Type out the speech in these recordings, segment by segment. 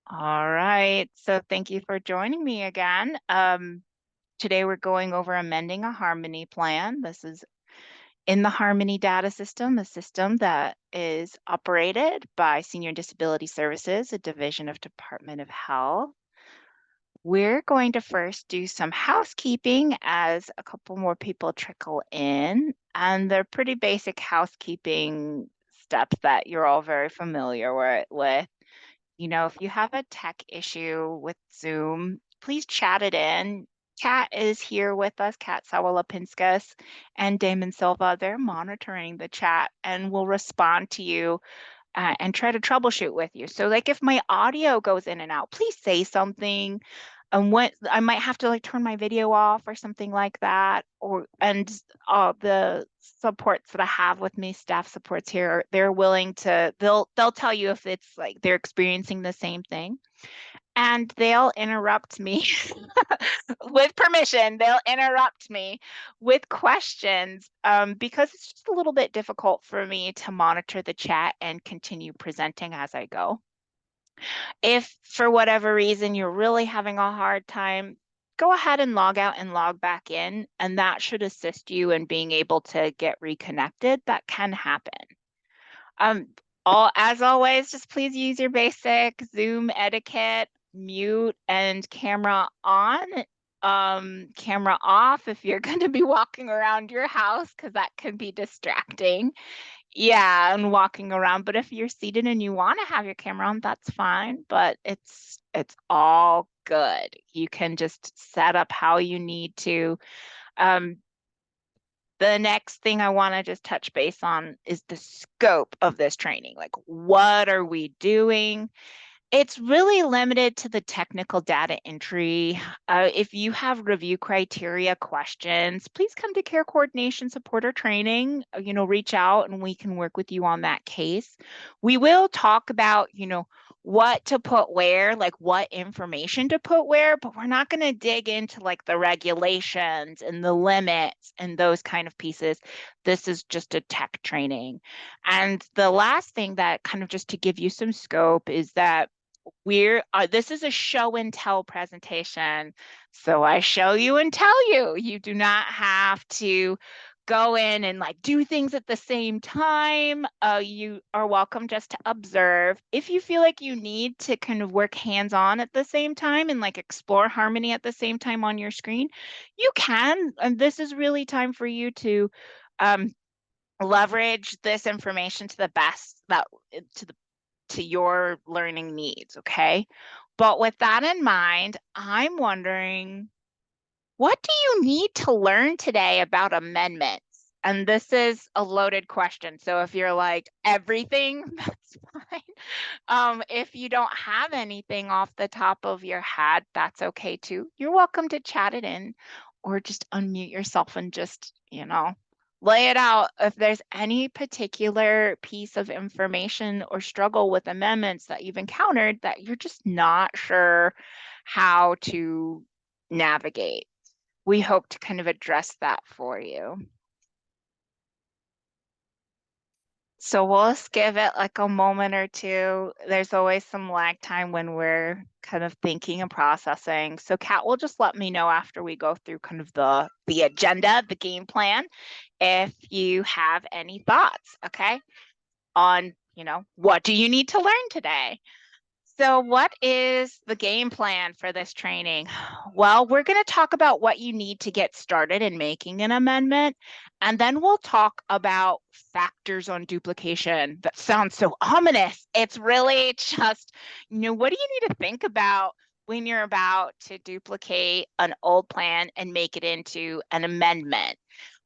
All right. So thank you for joining me again. Today we're going over amending a Harmony plan. This is in the Harmony data system, a system that is operated by Senior Disability Services, a division of Department of Health. We're going to first do some housekeeping as a couple more people trickle in, and they're pretty basic housekeeping steps that you're all very familiar with. If you have a tech issue with Zoom, please chat it in. Kat is here with us, Kat Sawala-Pinskas and Damon Silva. They're monitoring the chat and will respond to you and try to troubleshoot with you. So like if my audio goes in and out, please say something. And what I might have to like turn my video off or something like that. And the supports that I have with me, staff supports here, they're willing to, they'll tell you if it's like they're experiencing the same thing. And they'll interrupt me with permission. They'll interrupt me with questions because it's just a little bit difficult for me to monitor the chat and continue presenting as I go. If for whatever reason you're really having a hard time, go ahead and log out and log back in, and that should assist you in being able to get reconnected. That can happen. As always, just please use your basic Zoom etiquette, mute and camera on, camera off if you're going to be walking around your house, because that can be distracting. Yeah, and walking around. But if you're seated and you want to have your camera on, that's fine. But it's all good. You can just set up how you need to. The next thing I want to just touch base on is the scope of this training. Like, what are we doing? It's really limited to the technical data entry. If you have review criteria questions, please come to care coordination support or training. Reach out and we can work with you on that case. We will talk about, what to put where, like what information to put where, but we're not going to dig into like the regulations and the limits and those kind of pieces. This is just a tech training. And the last thing that kind of just to give you some scope is that this is a show and tell presentation. So I show you and tell you. You do not have to go in and like do things at the same time. You are welcome just to observe. If you feel like you need to kind of work hands-on at the same time and like explore harmony at the same time on your screen, you can. And this is really time for you to leverage this information to the best to your learning needs, okay? But with that in mind, I'm wondering, what do you need to learn today about amendments? And this is a loaded question. So if you're like everything, that's fine. If you don't have anything off the top of your head, that's okay too. You're welcome to chat it in or just unmute yourself and just, lay it out. If there's any particular piece of information or struggle with amendments that you've encountered that you're just not sure how to navigate, we hope to kind of address that for you. So we'll just give it like a moment or two. There's always some lag time when we're kind of thinking and processing. So Kat will just let me know after we go through kind of the agenda, the game plan, if you have any thoughts, okay, on, what do you need to learn today? So what is the game plan for this training? Well, we're going to talk about what you need to get started in making an amendment, and then we'll talk about factors on duplication. That sounds so ominous. It's really just, what do you need to think about when you're about to duplicate an old plan and make it into an amendment?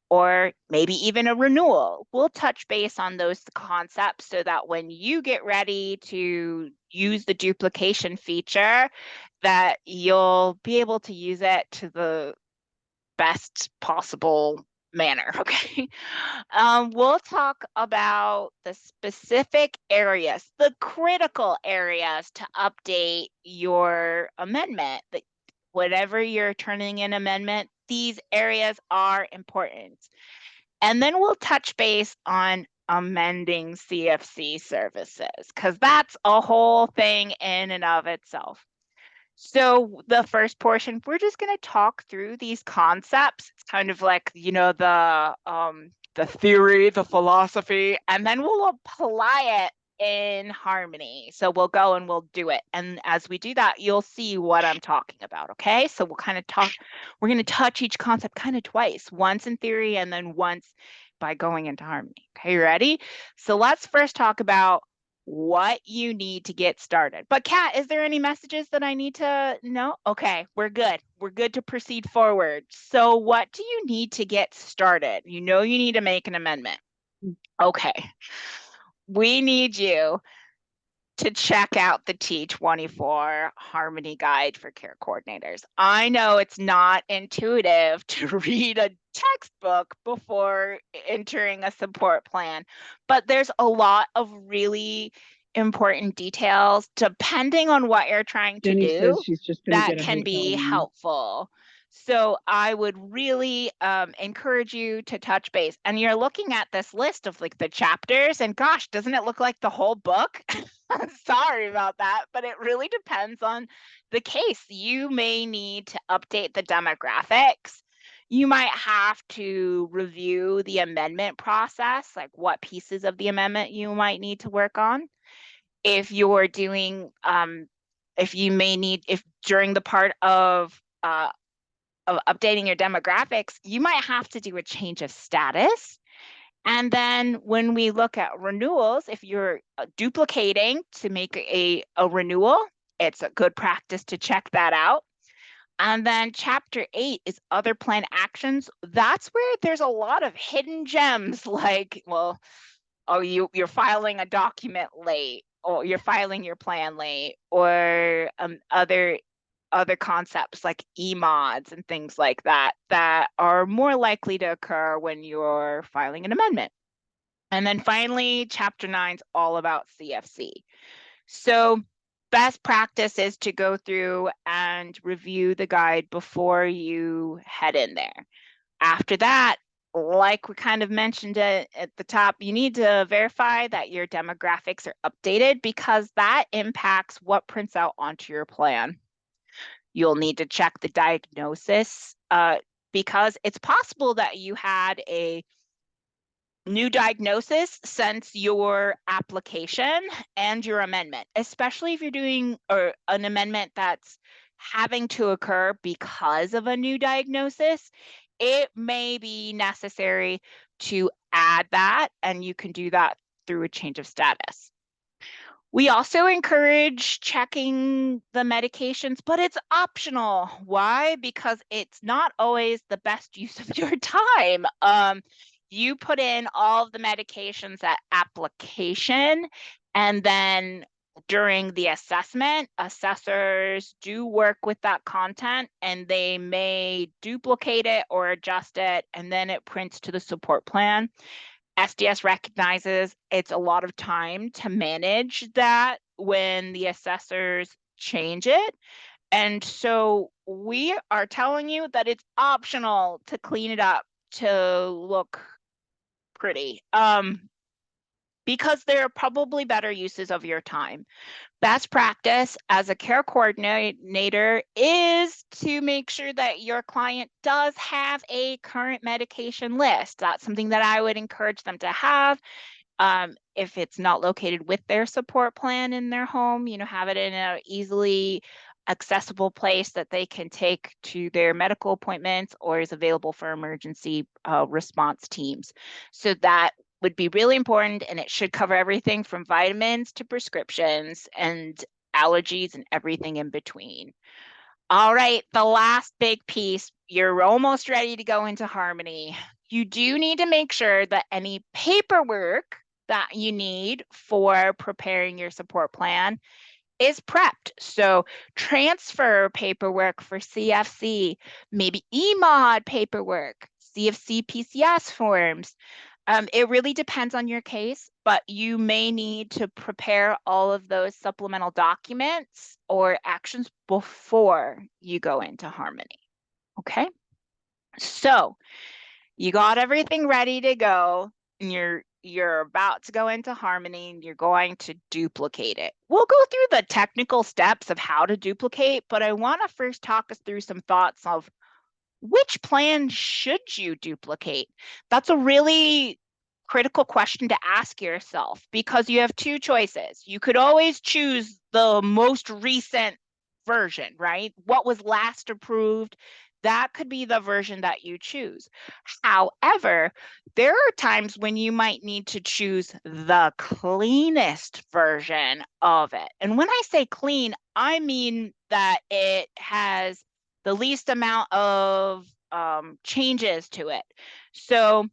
Or maybe even a renewal. We'll touch base on those concepts so that when you get ready to use the duplication feature, that you'll be able to use it to the best possible manner, okay? We'll talk about the specific areas, the critical areas to update your amendment. Whatever you're turning in amendment, these areas are important. And then we'll touch base on amending CFC services, because that's a whole thing in and of itself. So the first portion, we're just going to talk through these concepts. It's kind of like, the theory, the philosophy, and then we'll apply it in harmony. So we'll go and we'll do it. And as we do that, you'll see what I'm talking about, okay? So we'll kind of we're going to touch each concept kind of twice, once in theory and then once by going into harmony. Okay, you ready? So let's first talk about what you need to get started. But Kat, is there any messages that I need to know? Okay, we're good. We're good to proceed forward. So what do you need to get started? You know you need to make an amendment. Okay. We need you to check out the T24 Harmony Guide for Care Coordinators. I know it's not intuitive to read a textbook before entering a support plan, but there's a lot of really important details depending on what you're trying to Jenny do says she's just going to that get a can be hotel room. helpful. So I would really encourage you to touch base. And you're looking at this list of like the chapters, and gosh, doesn't it look like the whole book? Sorry about that, but it really depends on the case. You may need to update the demographics. You might have to review the amendment process, like what pieces of the amendment you might need to work on. If you're doing, if during the part of updating your demographics, you might have to do a change of status. And then when we look at renewals, if you're duplicating to make a renewal, it's a good practice to check that out. And then chapter 8 is other plan actions. That's where there's a lot of hidden gems like, well, oh, you're filing a document late, or you're filing your plan late, or other concepts like e-mods and things like that that are more likely to occur when you're filing an amendment. And then finally, chapter 9 is all about CFC. So best practice is to go through and review the guide before you head in there. After that, like we kind of mentioned at the top, you need to verify that your demographics are updated because that impacts what prints out onto your plan. You'll need to check the diagnosis because it's possible that you had a new diagnosis since your application and your amendment, especially if you're doing an amendment that's having to occur because of a new diagnosis. It may be necessary to add that, and you can do that through a change of status. We also encourage checking the medications, but it's optional. Why? Because it's not always the best use of your time. You put in all of the medications at application, and then during the assessment, assessors do work with that content, and they may duplicate it or adjust it, and then it prints to the support plan. SDS recognizes it's a lot of time to manage that when the assessors change it. And so we are telling you that it's optional to clean it up to look pretty, because there are probably better uses of your time. Best practice as a care coordinator is to make sure that your client does have a current medication list. That's something that I would encourage them to have. If it's not located with their support plan in their home, have it in an easily accessible place that they can take to their medical appointments or is available for emergency response teams. So that would be really important, and it should cover everything from vitamins to prescriptions and allergies and everything in between. All right, the last big piece, you're almost ready to go into harmony. You do need to make sure that any paperwork that you need for preparing your support plan is prepped. So transfer paperwork for CFC, maybe EMOD paperwork, CFC PCS forms. It really depends on your case, but you may need to prepare all of those supplemental documents or actions before you go into harmony. Okay, so you got everything ready to go, and you're you're about to go into Harmony and you're going to duplicate it. We'll go through the technical steps of how to duplicate, but I want to first talk us through some thoughts of which plan should you duplicate? That's a really critical question to ask yourself because you have two choices. You could always choose the most recent version, right? What was last approved, that could be the version that you choose. However, there are times when you might need to choose the cleanest version of it. And when I say clean, I mean that it has the least amount of changes to it. So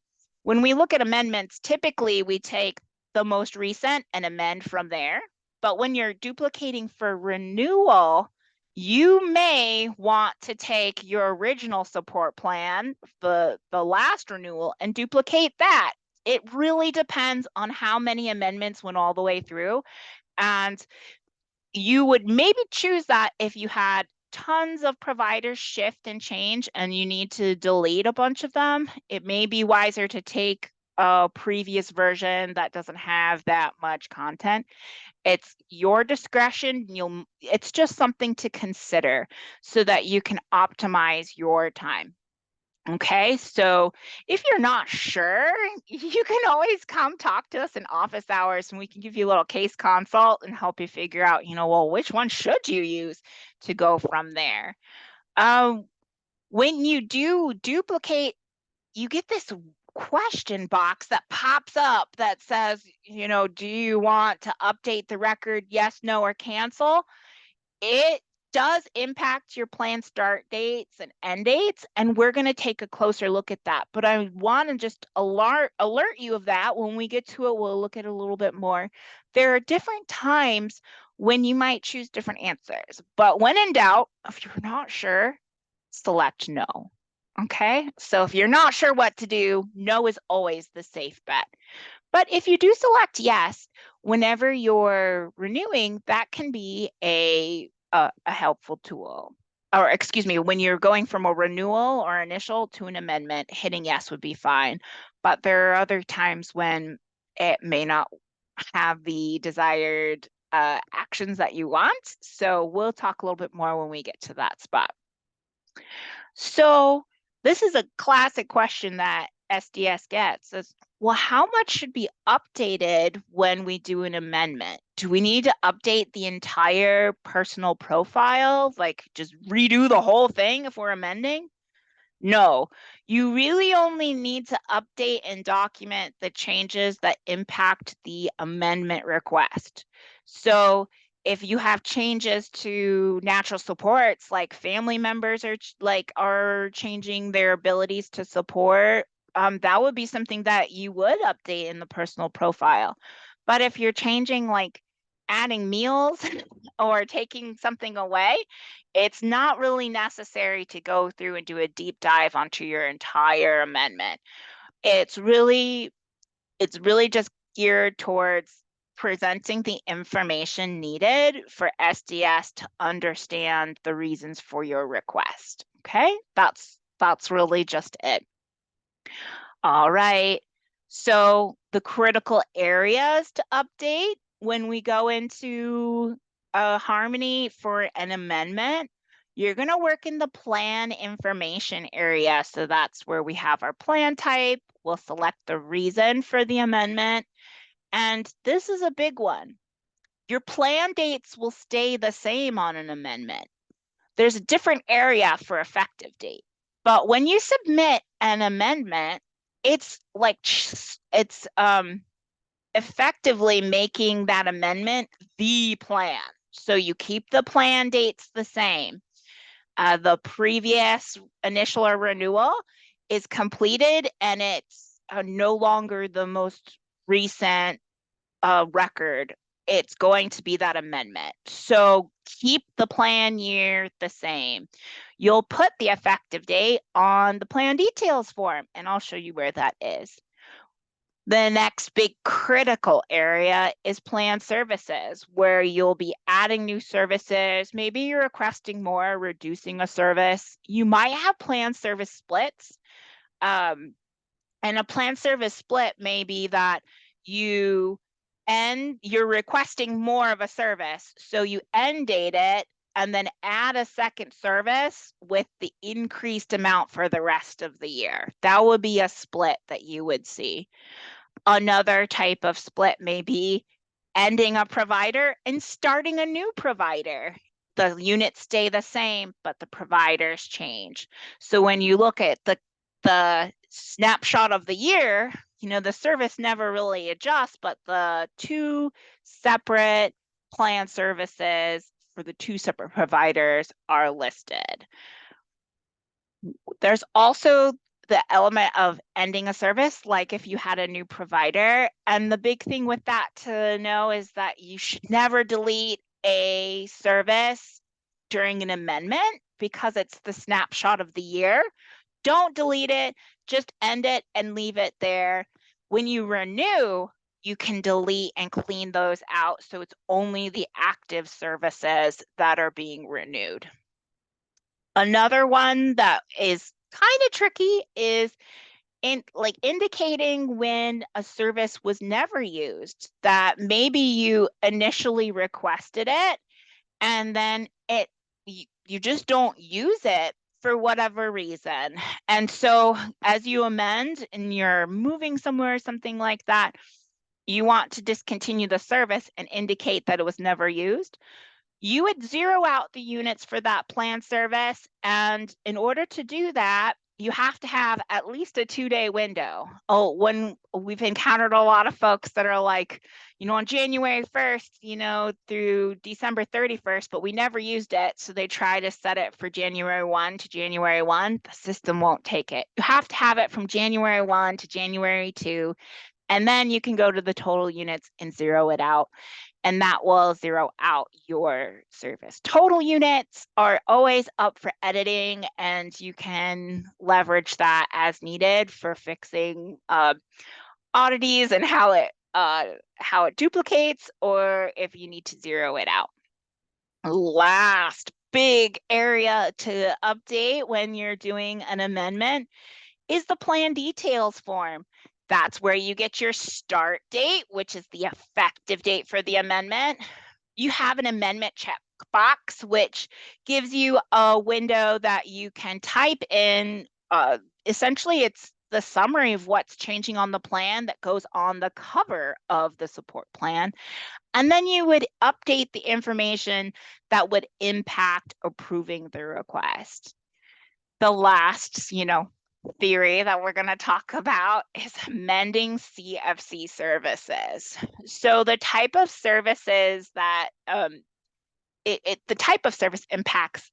when we look at amendments, typically we take the most recent and amend from there. But when you're duplicating for renewal, you may want to take your original support plan, the last renewal, and duplicate that. It really depends on how many amendments went all the way through. And you would maybe choose that if you had tons of providers shift and change and you need to delete a bunch of them. It may be wiser to take a previous version that doesn't have that much content. It's your discretion. It's just something to consider so that you can optimize your time. Okay, so if you're not sure, you can always come talk to us in office hours and we can give you a little case consult and help you figure out, well, which one should you use to go from there. When you do duplicate, you get this question box that pops up that says, do you want to update the record? Yes, no, or cancel. It does impact your plan start dates and end dates, and we're going to take a closer look at that. But I want to just alert you of that. When we get to it, we'll look at it a little bit more. There are different times when you might choose different answers, but when in doubt, if you're not sure, select no. Okay, so if you're not sure what to do, no is always the safe bet. But if you do select yes, whenever you're renewing, that can be a helpful tool. Or excuse me, when you're going from a renewal or initial to an amendment, hitting yes would be fine. But there are other times when it may not have the desired actions that you want. So we'll talk a little bit more when we get to that spot. So this is a classic question that SDS gets is, well, how much should be updated when we do an amendment? Do we need to update the entire personal profile, like just redo the whole thing if we're amending? No, you really only need to update and document the changes that impact the amendment request. So if you have changes to natural supports, like family members are changing their abilities to support, that would be something that you would update in the personal profile. But if you're changing, like adding meals or taking something away, it's not really necessary to go through and do a deep dive onto your entire amendment. It's really just geared towards presenting the information needed for SDS to understand the reasons for your request. Okay, that's really just it. All right. So the critical areas to update when we go into Harmony for an amendment, you're going to work in the plan information area. So that's where we have our plan type. We'll select the reason for the amendment. And this is a big one. Your plan dates will stay the same on an amendment. There's a different area for effective date. But when you submit an amendment, it's like it's effectively making that amendment the plan. So you keep the plan dates the same. The previous initial or renewal is completed and it's no longer the most recent record. It's going to be that amendment. So keep the plan year the same. You'll put the effective date on the plan details form, and I'll show you where that is. The next big critical area is plan services, where you'll be adding new services. Maybe you're requesting more, reducing a service. You might have plan service splits. And a planned service split may be that you're requesting more of a service. So you end date it and then add a second service with the increased amount for the rest of the year. That would be a split that you would see. Another type of split may be ending a provider and starting a new provider. The units stay the same, but the providers change. So when you look at the snapshot of the year, the service never really adjusts, but the two separate plan services for the two separate providers are listed. There's also the element of ending a service, like if you had a new provider. And the big thing with that to know is that you should never delete a service during an amendment because it's the snapshot of the year. Don't delete it, just end it and leave it there. When you renew, you can delete and clean those out. So it's only the active services that are being renewed. Another one that is kind of tricky is indicating when a service was never used, that maybe you initially requested it and then you just don't use it for whatever reason. And so as you amend and you're moving somewhere or something like that, you want to discontinue the service and indicate that it was never used. You would zero out the units for that plan service. And in order to do that, you have to have at least a 2-day window. Oh, when we've encountered a lot of folks that are like, on January 1st, through December 31st, but we never used it. So they try to set it for January 1 to January 1. The system won't take it. You have to have it from January 1 to January 2. And then you can go to the total units and zero it out. And that will zero out your service. Total units are always up for editing, and you can leverage that as needed for fixing oddities and how it duplicates, or if you need to zero it out. Last big area to update when you're doing an amendment is the plan details form. That's where you get your start date, which is the effective date for the amendment. You have an amendment checkbox, which gives you a window that you can type in. Essentially, it's the summary of what's changing on the plan that goes on the cover of the support plan. And then you would update the information that would impact approving the request. The last, theory that we're going to talk about is amending CFC services. So the type of services that the type of service impacts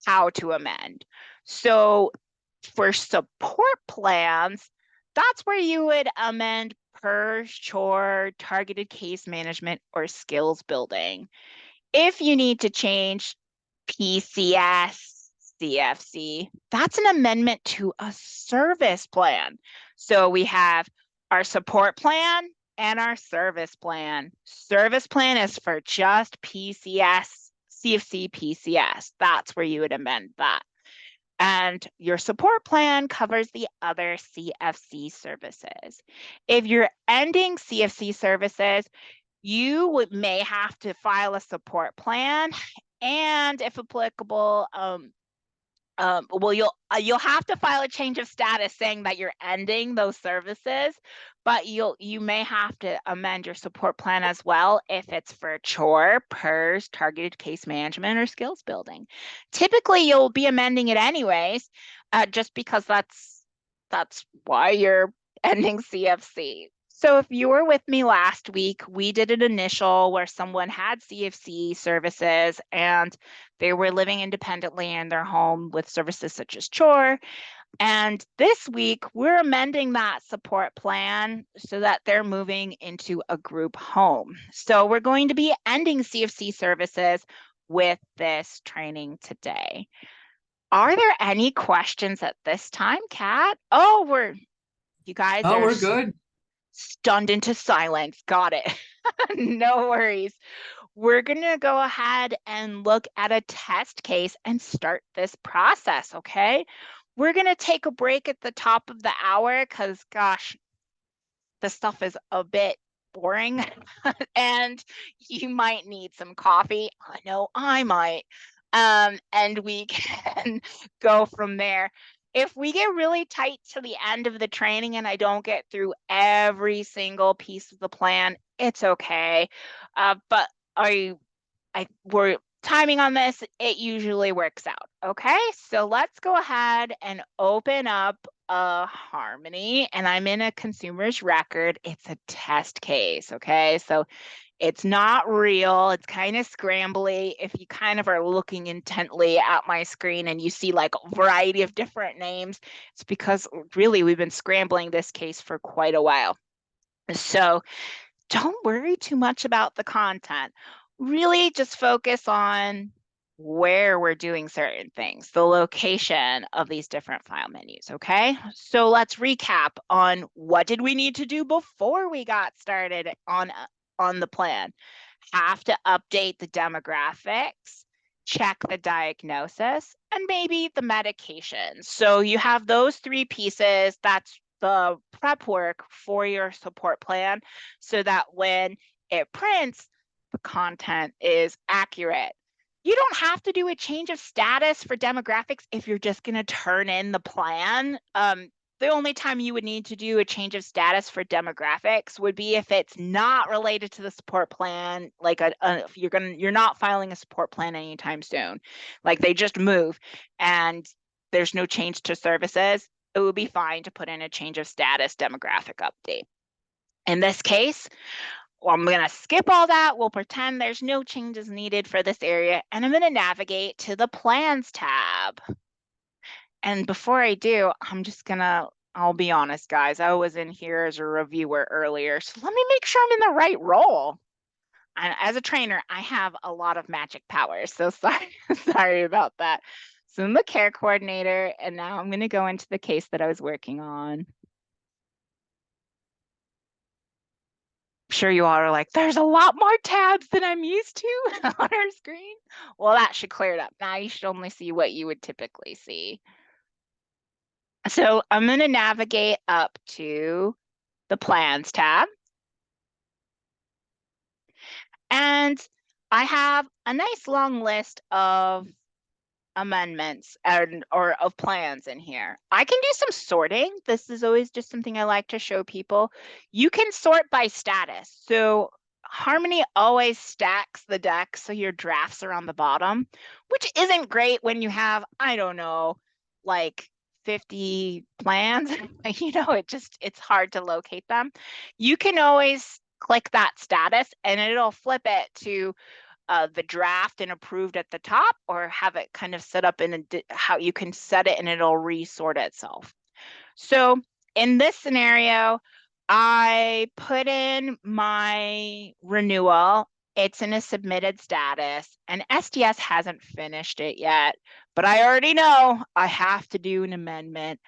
how to amend. So for support plans, that's where you would amend PERS, chore, targeted case management, or skills building. If you need to change PCS, CFC, that's an amendment to a service plan. So we have our support plan and our service plan. Service plan is for just PCS, CFC, PCS. That's where you would amend that. And your support plan covers the other CFC services. If you're ending CFC services, you may have to file a support plan, and if applicable, you'll have to file a change of status saying that you're ending those services, but you may have to amend your support plan as well if it's for chore, PERS, targeted case management, or skills building. Typically, you'll be amending it anyways, just because that's why you're ending CFC. So if you were with me last week, we did an initial where someone had CFC services and they were living independently in their home with services such as chore. And this week, we're amending that support plan so that they're moving into a group home. So we're going to be ending CFC services with this training today. Are there any questions at this time, Kat? Oh, you guys are we're good. Stunned into silence. Got it. No worries. We're going to go ahead and look at a test case and start this process, okay? we're going to take a break at the top of the hour because, gosh, the stuff is a bit boring and you might need some coffee. I know I might. And we can go from there. If we get really tight to the end of the training and I don't get through every single piece of the plan, it's okay. But we're timing on this, it usually works out. Okay, so let's go ahead and open up a Harmony, and I'm in a consumer's record. It's a test case. Okay, so it's not real. It's kind of scrambly. If you kind of are looking intently at my screen and you see like a variety of different names, it's because really we've been scrambling this case for quite a while. So don't worry too much about the content. Really just focus on where we're doing certain things, the location of these different file menus, okay? So let's recap on what did we need to do before we got started on the plan. Have to update the demographics, check the diagnosis, and maybe the medication. So you have those three pieces. That's the prep work for your support plan so that when it prints, the content is accurate. You don't have to do a change of status for demographics if you're just going to turn in the plan. The only time you would need to do a change of status for demographics would be if it's not related to the support plan, like you're not filing a support plan anytime soon, like they just move and there's no change to services. It would be fine to put in a change of status demographic update. In this case, I'm going to skip all that. We'll pretend there's no changes needed for this area, and I'm going to navigate to the Plans tab. And before I do, I'll be honest, guys, I was in here as a reviewer earlier, so let me make sure I'm in the right role. And as a trainer, I have a lot of magic powers, so sorry about that. So I'm the care coordinator, and now I'm going to go into the case that I was working on. I'm sure you all are like, there's a lot more tabs than I'm used to on our screen. Well, that should clear it up. Now you should only see what you would typically see. So I'm going to navigate up to the Plans tab. And I have a nice long list of amendments or of plans in here. I can do some sorting. This is always just something I like to show people. You can sort by status. So Harmony always stacks the deck so your drafts are on the bottom, which isn't great when you have, I don't know, like 50 plans. It's hard to locate them. You can always click that status and it'll flip it to the draft and approved at the top, or have it kind of set up in how you can set it and it'll resort itself. So in this scenario, I put in my renewal. It's in a submitted status, and SDS hasn't finished it yet, but I already know I have to do an amendment.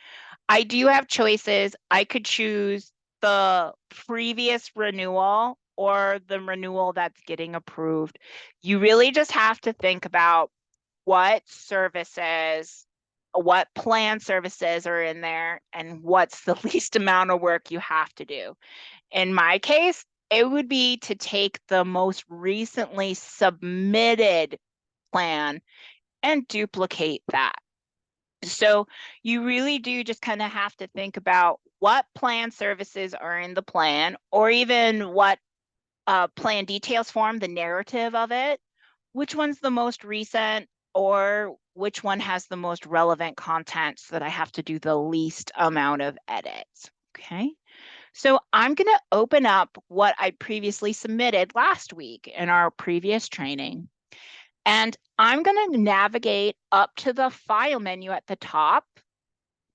I do have choices. I could choose the previous renewal or the renewal that's getting approved. You really just have to think about what plan services are in there, and what's the least amount of work you have to do. In my case, it would be to take the most recently submitted plan and duplicate that. So you really do just kind of have to think about what plan services are in the plan, or even what plan details form, the narrative of it, which one's the most recent, or which one has the most relevant content so that I have to do the least amount of edits. Okay, so I'm going to open up what I previously submitted last week in our previous training. And I'm going to navigate up to the file menu at the top,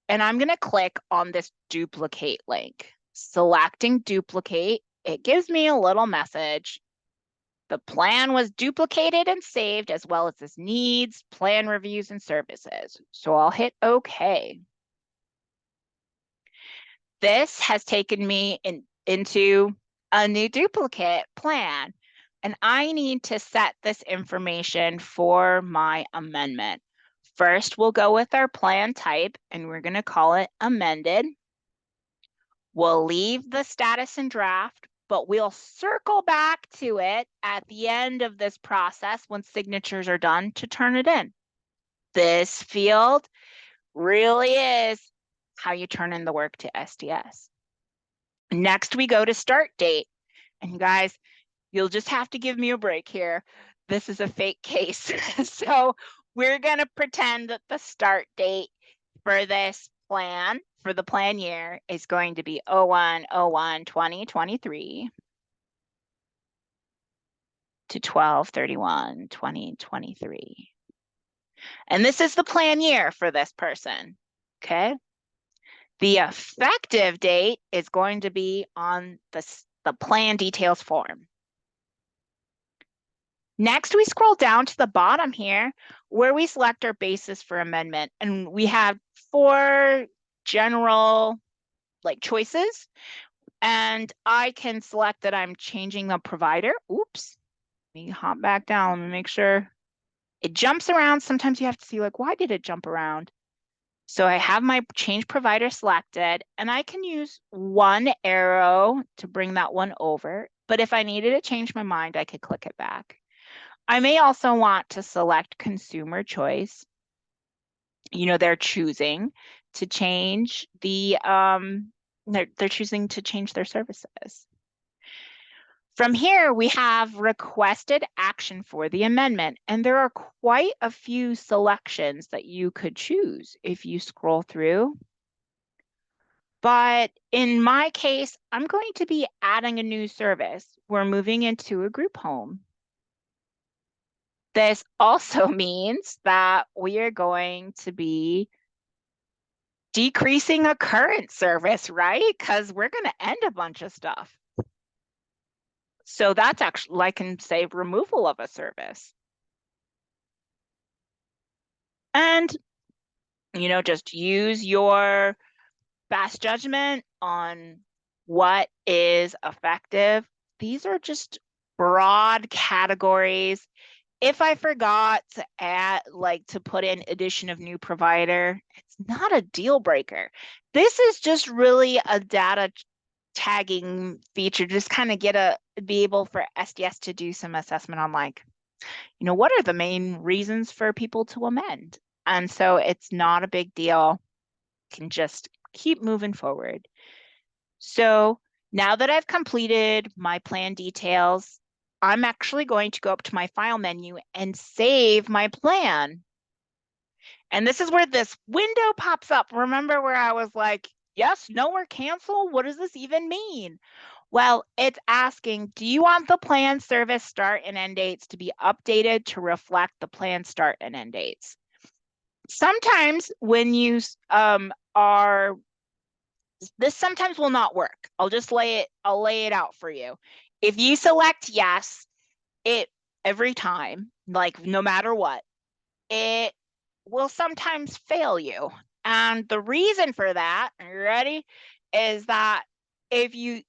and I'm going to click on this duplicate link. Selecting duplicate, it gives me a little message. The plan was duplicated and saved, as well as its needs, plan reviews, and services. So I'll hit OK. This has taken me into a new duplicate plan, and I need to set this information for my amendment. First, we'll go with our plan type, and we're going to call it amended. We'll leave the status in draft, but we'll circle back to it at the end of this process when signatures are done to turn it in. This field really is how you turn in the work to SDS. Next, we go to start date. And guys, you'll just have to give me a break here. This is a fake case. So we're going to pretend that the start date for this plan, for the plan year, is going to be 01/01/2023 to 12/31/2023. And this is the plan year for this person, okay? The effective date is going to be on the plan details form. Next, we scroll down to the bottom here where we select our basis for amendment. And we have 4 general choices. And I can select that I'm changing the provider. Oops, let me hop back down and make sure it jumps around. Sometimes you have to see why did it jump around? So I have my change provider selected, and I can use one arrow to bring that one over. But if I needed to change my mind, I could click it back. I may also want to select consumer choice. They're choosing to change they're choosing to change their services. From here, we have requested action for the amendment, and there are quite a few selections that you could choose if you scroll through. But in my case, I'm going to be adding a new service. We're moving into a group home. This also means that we are going to be decreasing a current service, right? Because we're going to end a bunch of stuff. So that's actually, I can say, removal of a service. And, just use your fast judgment on what is effective. These are just broad categories. If I forgot to add, to put in addition of new provider, it's not a deal breaker. This is just really a data tagging feature, just kind of be able for SDS to do some assessment on what are the main reasons for people to amend? And so it's not a big deal. Can just keep moving forward. So now that I've completed my plan details, I'm actually going to go up to my file menu and save my plan. And this is where this window pops up. Remember where I was like, yes, no, or cancel? What does this even mean? Well, it's asking, do you want the plan service start and end dates to be updated to reflect the plan start and end dates? Sometimes when you this sometimes will not work. I'll lay it out for you. If you select yes, it every time, no matter what, it will sometimes fail you. And the reason for that, are you ready? Is that it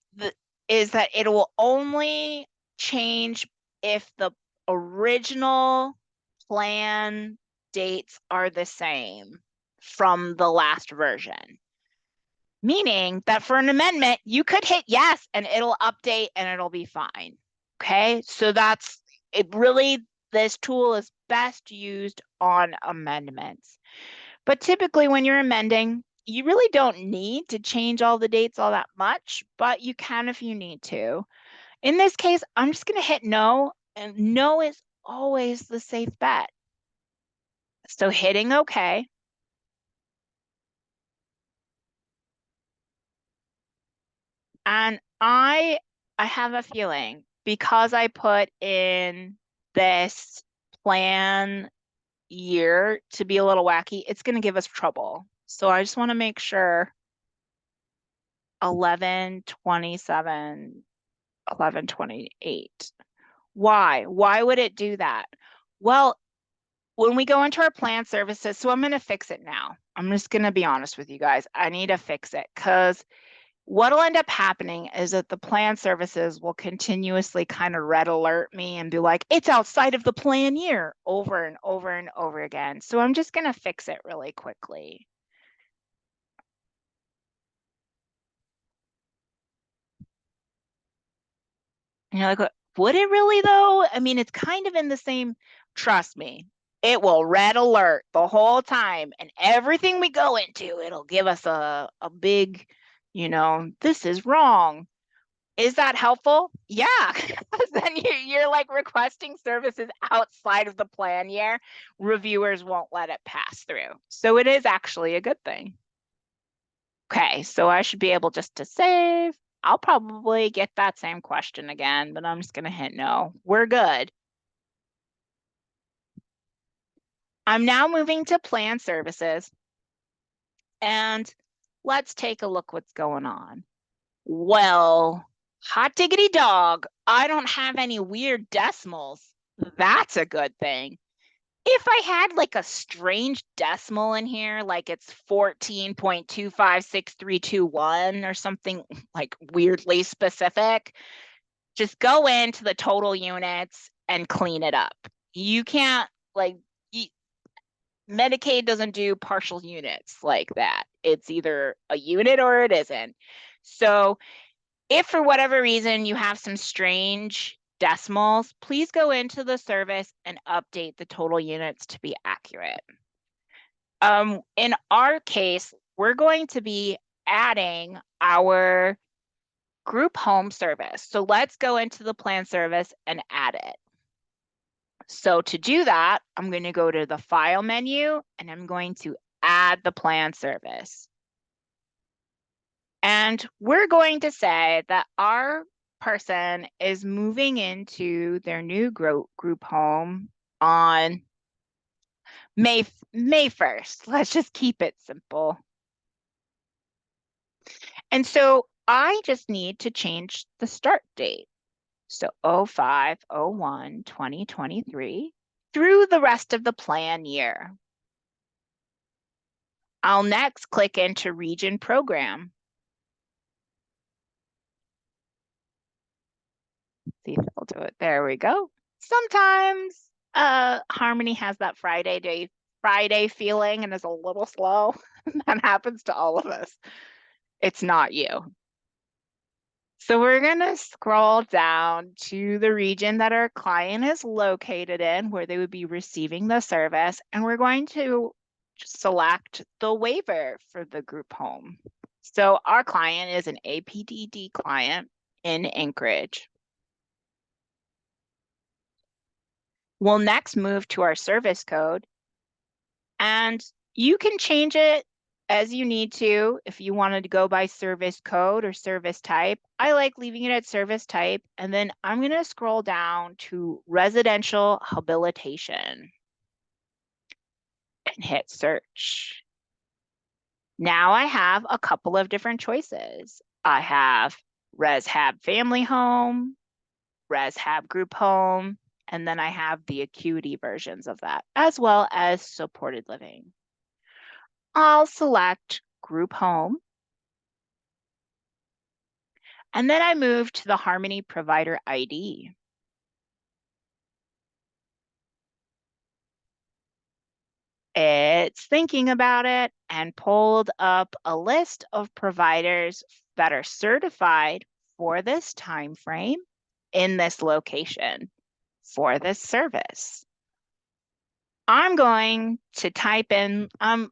will only change if the original plan dates are the same from the last version. Meaning that for an amendment, you could hit yes and it'll update and it'll be fine. Okay, so that's it. Really, this tool is best used on amendments. But typically when you're amending, you really don't need to change all the dates all that much, but you can if you need to. In this case, I'm just going to hit no, and no is always the safe bet. So hitting OK. And I have a feeling because I put in this plan year to be a little wacky, it's going to give us trouble. So I just want to make sure 11/27, 11/28. Why would it do that? Well, when we go into our plan services, so I'm going to fix it now. I'm just going to be honest with you guys. I need to fix it because what'll end up happening is that the plan services will continuously kind of red alert me and be like, it's outside of the plan year over and over and over again. So I'm just going to fix it really quickly. And you're like, would it really though? I mean, it's kind of in the same, trust me, it will red alert the whole time. And everything we go into, it'll give us a big, this is wrong. Is that helpful? Yeah, because then you're like requesting services outside of the plan year. Reviewers won't let it pass through. So it is actually a good thing. Okay, so I should be able just to save. I'll probably get that same question again, but I'm just going to hit no. We're good. I'm now moving to plan services. And let's take a look what's going on. Well, hot diggity dog, I don't have any weird decimals. That's a good thing. If I had like a strange decimal in here, like it's 14.256321 or something like weirdly specific, just go into the total units and clean it up. You can't like Medicaid doesn't do partial units like that. It's either a unit or it isn't. So if for whatever reason you have some strange decimals, please go into the service and update the total units to be accurate. In our case, we're going to be adding our group home service. So let's go into the plan service and add it. So to do that, I'm going to go to the File menu and I'm going to add the plan service. And we're going to say that our person is moving into their new group home on May 1st. Let's just keep it simple. And so I just need to change the start date. So 05/01/2023 through the rest of the plan year. I'll next click into Region Program. See if it'll do it. There we go. Sometimes Harmony has that Friday feeling and is a little slow. That happens to all of us. It's not you. So we're going to scroll down to the region that our client is located in, where they would be receiving the service, and we're going to select the waiver for the group home. So our client is an APDD client in Anchorage. We'll next move to our service code, and you can change it as you need to if you wanted to go by service code or service type. I like leaving it at service type, and then I'm going to scroll down to residential habilitation and hit search. Now I have a couple of different choices. I have ResHab family home, ResHab group home, and then I have the acuity versions of that, as well as supported living. I'll select group home. And then I move to the Harmony Provider ID. It's thinking about it and pulled up a list of providers that are certified for this time frame in this location for this service. I'm going to type in, I'm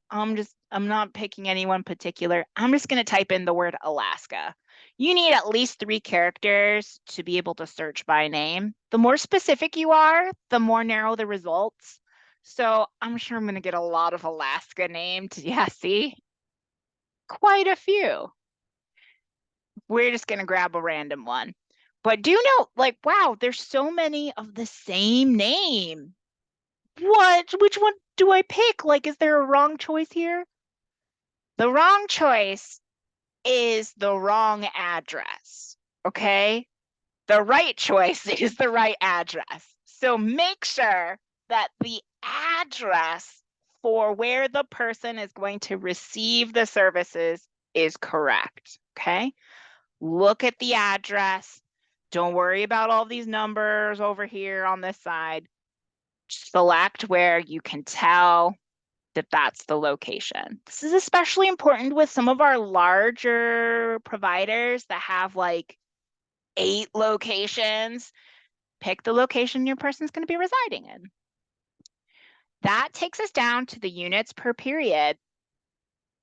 not picking anyone particular. I'm just going to type in the word Alaska. You need at least 3 characters to be able to search by name. The more specific you are, the more narrow the results. So I'm sure I'm going to get a lot of Alaska named. Yeah, see? Quite a few. We're just going to grab a random one. But do note, like, wow, there's so many of the same name. What? Which one do I pick? Like, is there a wrong choice here? The wrong choice is the wrong address, okay? The right choice is the right address. So make sure that the address for where the person is going to receive the services is correct, okay? Look at the address. Don't worry about all these numbers over here on this side. Select where you can tell that that's the location. This is especially important with some of our larger providers that have like 8 locations. Pick the location your person's going to be residing in. That takes us down to the units per period.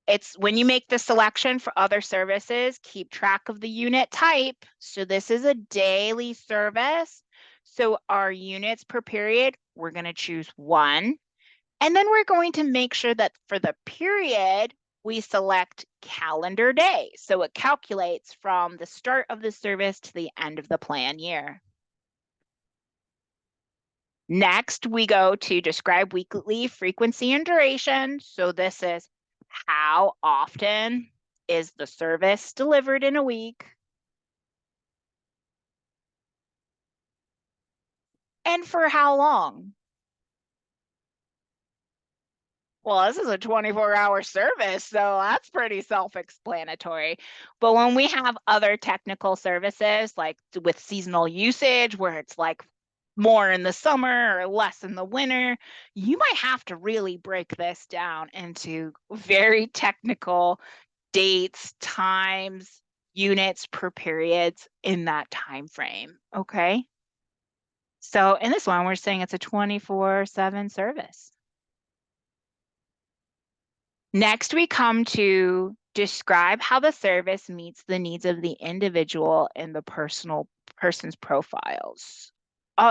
It's when you make the selection for other services, keep track of the unit type. So this is a daily service. So our units per period, we're going to choose 1. And then we're going to make sure that for the period, we select calendar day. So it calculates from the start of the service to the end of the plan year. Next, we go to describe weekly frequency and duration. So this is how often is the service delivered in a week? And for how long? Well, this is a 24-hour service, so that's pretty self-explanatory. But when we have other technical services, like with seasonal usage, where it's like more in the summer or less in the winter, you might have to really break this down into very technical dates, times, units per periods in that time frame, okay? So in this one, we're saying it's a 24/7 service. Next, we come to describe how the service meets the needs of the individual and the person's profiles.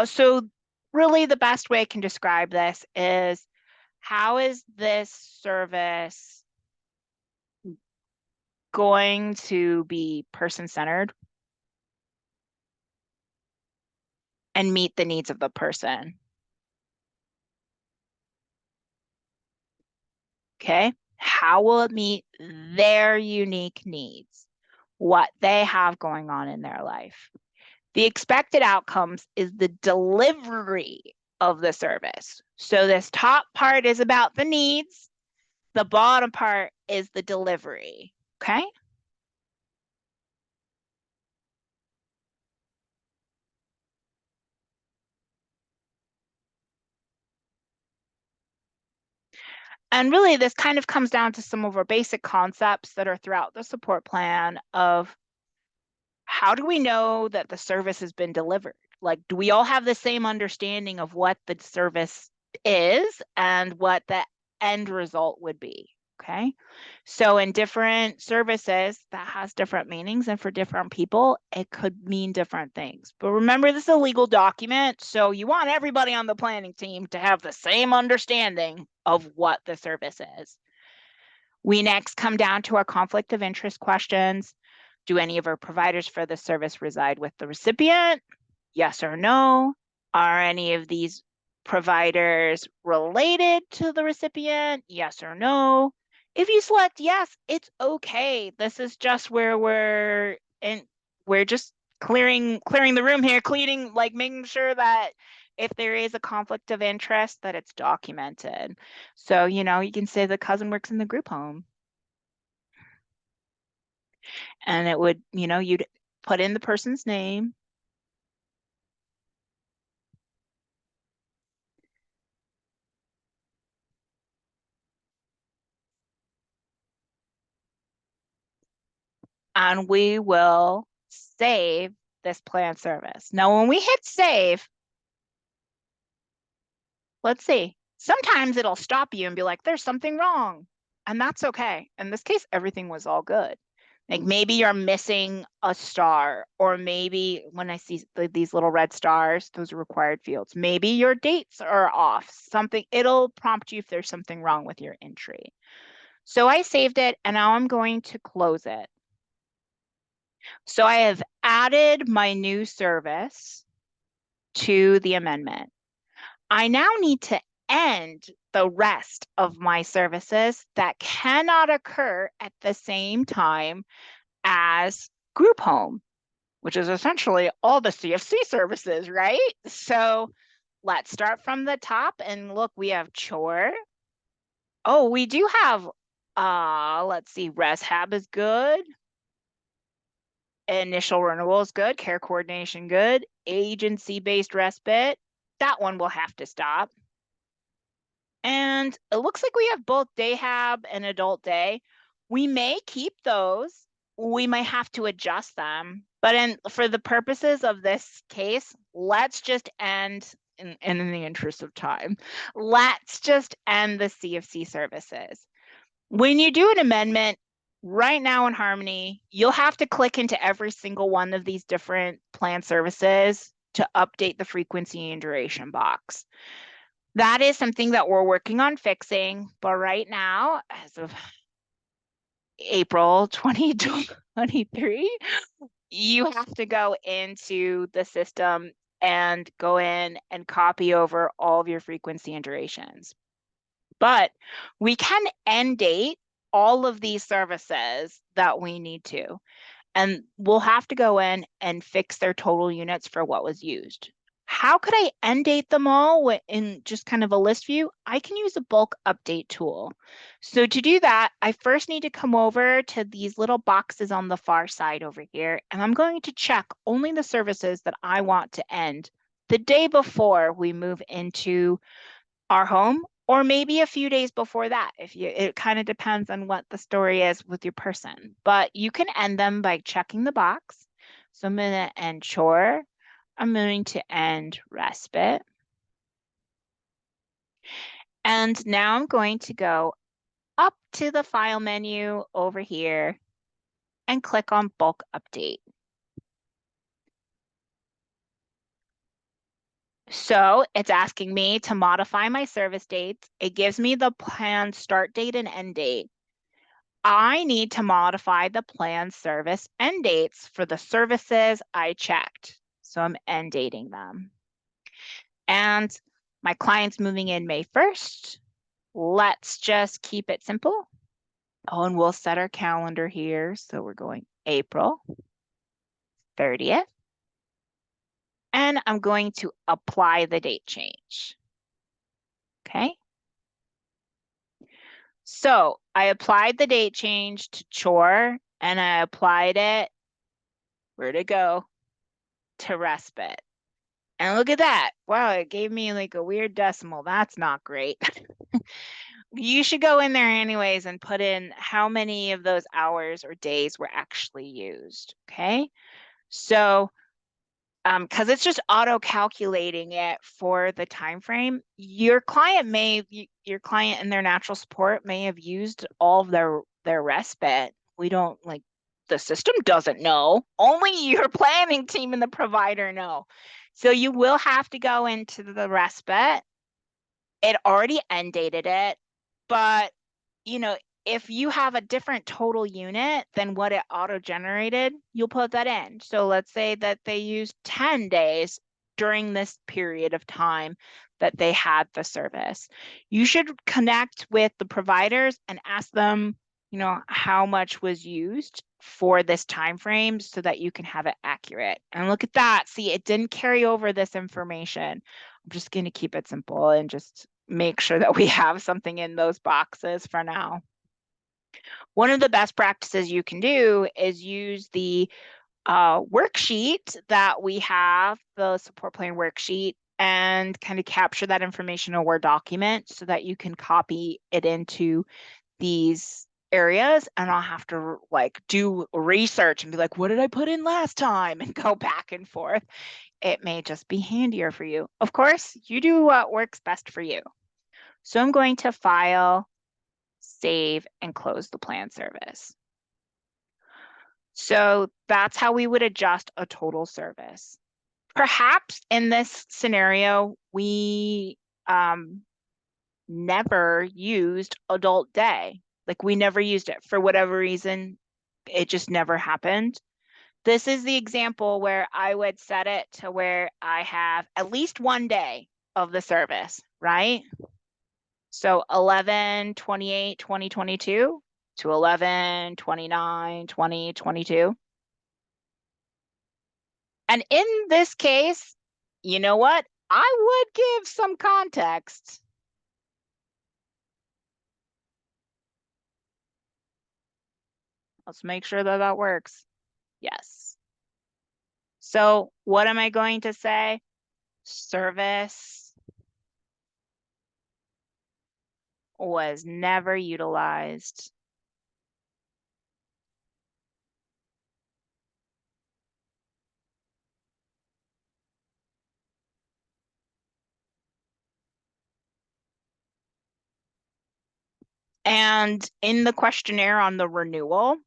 So really the best way I can describe this is, how is this service going to be person-centered and meet the needs of the person? Okay, how will it meet their unique needs, what they have going on in their life? The expected outcomes is the delivery of the service. So this top part is about the needs. The bottom part is the delivery, okay? And really, this kind of comes down to some of our basic concepts that are throughout the support plan of, how do we know that the service has been delivered? Like, do we all have the same understanding of what the service is and what the end result would be? Okay. So in different services, that has different meanings, and for different people, it could mean different things. But remember, this is a legal document, so you want everybody on the planning team to have the same understanding of what the service is. We next come down to our conflict of interest questions. Do any of our providers for the service reside with the recipient? Yes or no? Are any of these providers related to the recipient? Yes or no? If you select yes, it's okay. This is just where we're just clearing the room here, cleaning, like making sure that if there is a conflict of interest, that it's documented. So, you can say the cousin works in the group home. And it would, you'd put in the person's name. And we will save this plan service. Now, when we hit save, let's see, sometimes it'll stop you and be like, there's something wrong. And that's okay. In this case, everything was all good. Like maybe you're missing a star, or maybe when I see these little red stars, those are required fields. Maybe your dates are off, it'll prompt you if there's something wrong with your entry. So I saved it, and now I'm going to close it. So I have added my new service to the amendment. I now need to end the rest of my services that cannot occur at the same time as group home, which is essentially all the CFC services, right? So let's start from the top and look, we have chore. Oh, we do have Let's see, rehab is good. Initial renewal is good. Care coordination good. Agency-based respite, that one will have to stop. And it looks like we have both day hab and adult day. We may keep those. We might have to adjust them. But for the purposes of this case, let's just end, in the interest of time, let's just end the CFC services. When you do an amendment, right now in Harmony, you'll have to click into every single one of these different plan services to update the frequency and duration box. That is something that we're working on fixing, but right now, as of April 2023, you have to go into the system and go in and copy over all of your frequency and durations. But we can end date all of these services that we need to, and we'll have to go in and fix their total units for what was used. How could I end date them all in just kind of a list view? I can use a bulk update tool. So to do that, I first need to come over to these little boxes on the far side over here, and I'm going to check only the services that I want to end the day before we move into our home, or maybe a few days before that. It kind of depends on what the story is with your person, but you can end them by checking the box. So I'm going to end chore. I'm going to end respite. And now I'm going to go up to the file menu over here and click on bulk update. So it's asking me to modify my service dates. It gives me the plan start date and end date. I need to modify the plan service end dates for the services I checked. So I'm end dating them. And my client's moving in May 1st. Let's just keep it simple. Oh, and we'll set our calendar here. So we're going April 30th. And I'm going to apply the date change. Okay. So I applied the date change to chore, and I applied it, where'd it go? To respite. And look at that. Wow, it gave me like a weird decimal. That's not great. You should go in there anyways and put in how many of those hours or days were actually used, okay? So, because it's just auto-calculating it for the time frame. Your client and their natural support may have used all of their respite. We don't, like, the system doesn't know. Only your planning team and the provider know. So you will have to go into the respite. It already end dated it, but if you have a different total unit than what it auto-generated, you'll put that in. So let's say that they used 10 days during this period of time that they had the service. You should connect with the providers and ask them, how much was used for this time frame so that you can have it accurate. And look at that. See, it didn't carry over this information. I'm just going to keep it simple and just make sure that we have something in those boxes for now. One of the best practices you can do is use the worksheet that we have, the support plan worksheet, and kind of capture that information in a Word document so that you can copy it into these areas, and I'll have to do research and be like, what did I put in last time, and go back and forth. It may just be handier for you. Of course, you do what works best for you. So I'm going to file, save, and close the plan service. So that's how we would adjust a total service. Perhaps in this scenario, we never used adult day. Like, we never used it for whatever reason. It just never happened. This is the example where I would set it to where I have at least one day of the service, right? So 11/28/2022 to 11/29/2022. And in this case, you know what? I would give some context. Let's make sure that that works. Yes. So what am I going to say? Service was never utilized. And in the questionnaire on the renewal,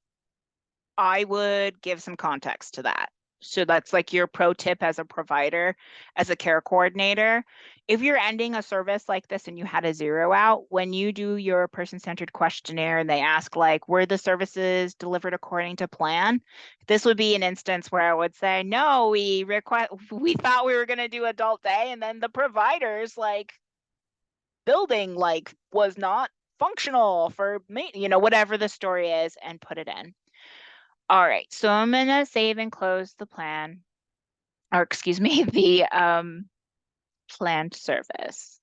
I would give some context to that. So that's like your pro tip as a provider, as a care coordinator. If you're ending a service like this and you had a zero out, when you do your person-centered questionnaire and they ask like, were the services delivered according to plan? This would be an instance where I would say, no, we thought we were going to do adult day, and then the providers like building like was not functional for me, whatever the story is, and put it in. All right, so I'm gonna save and close the plan, or excuse me, the planned service.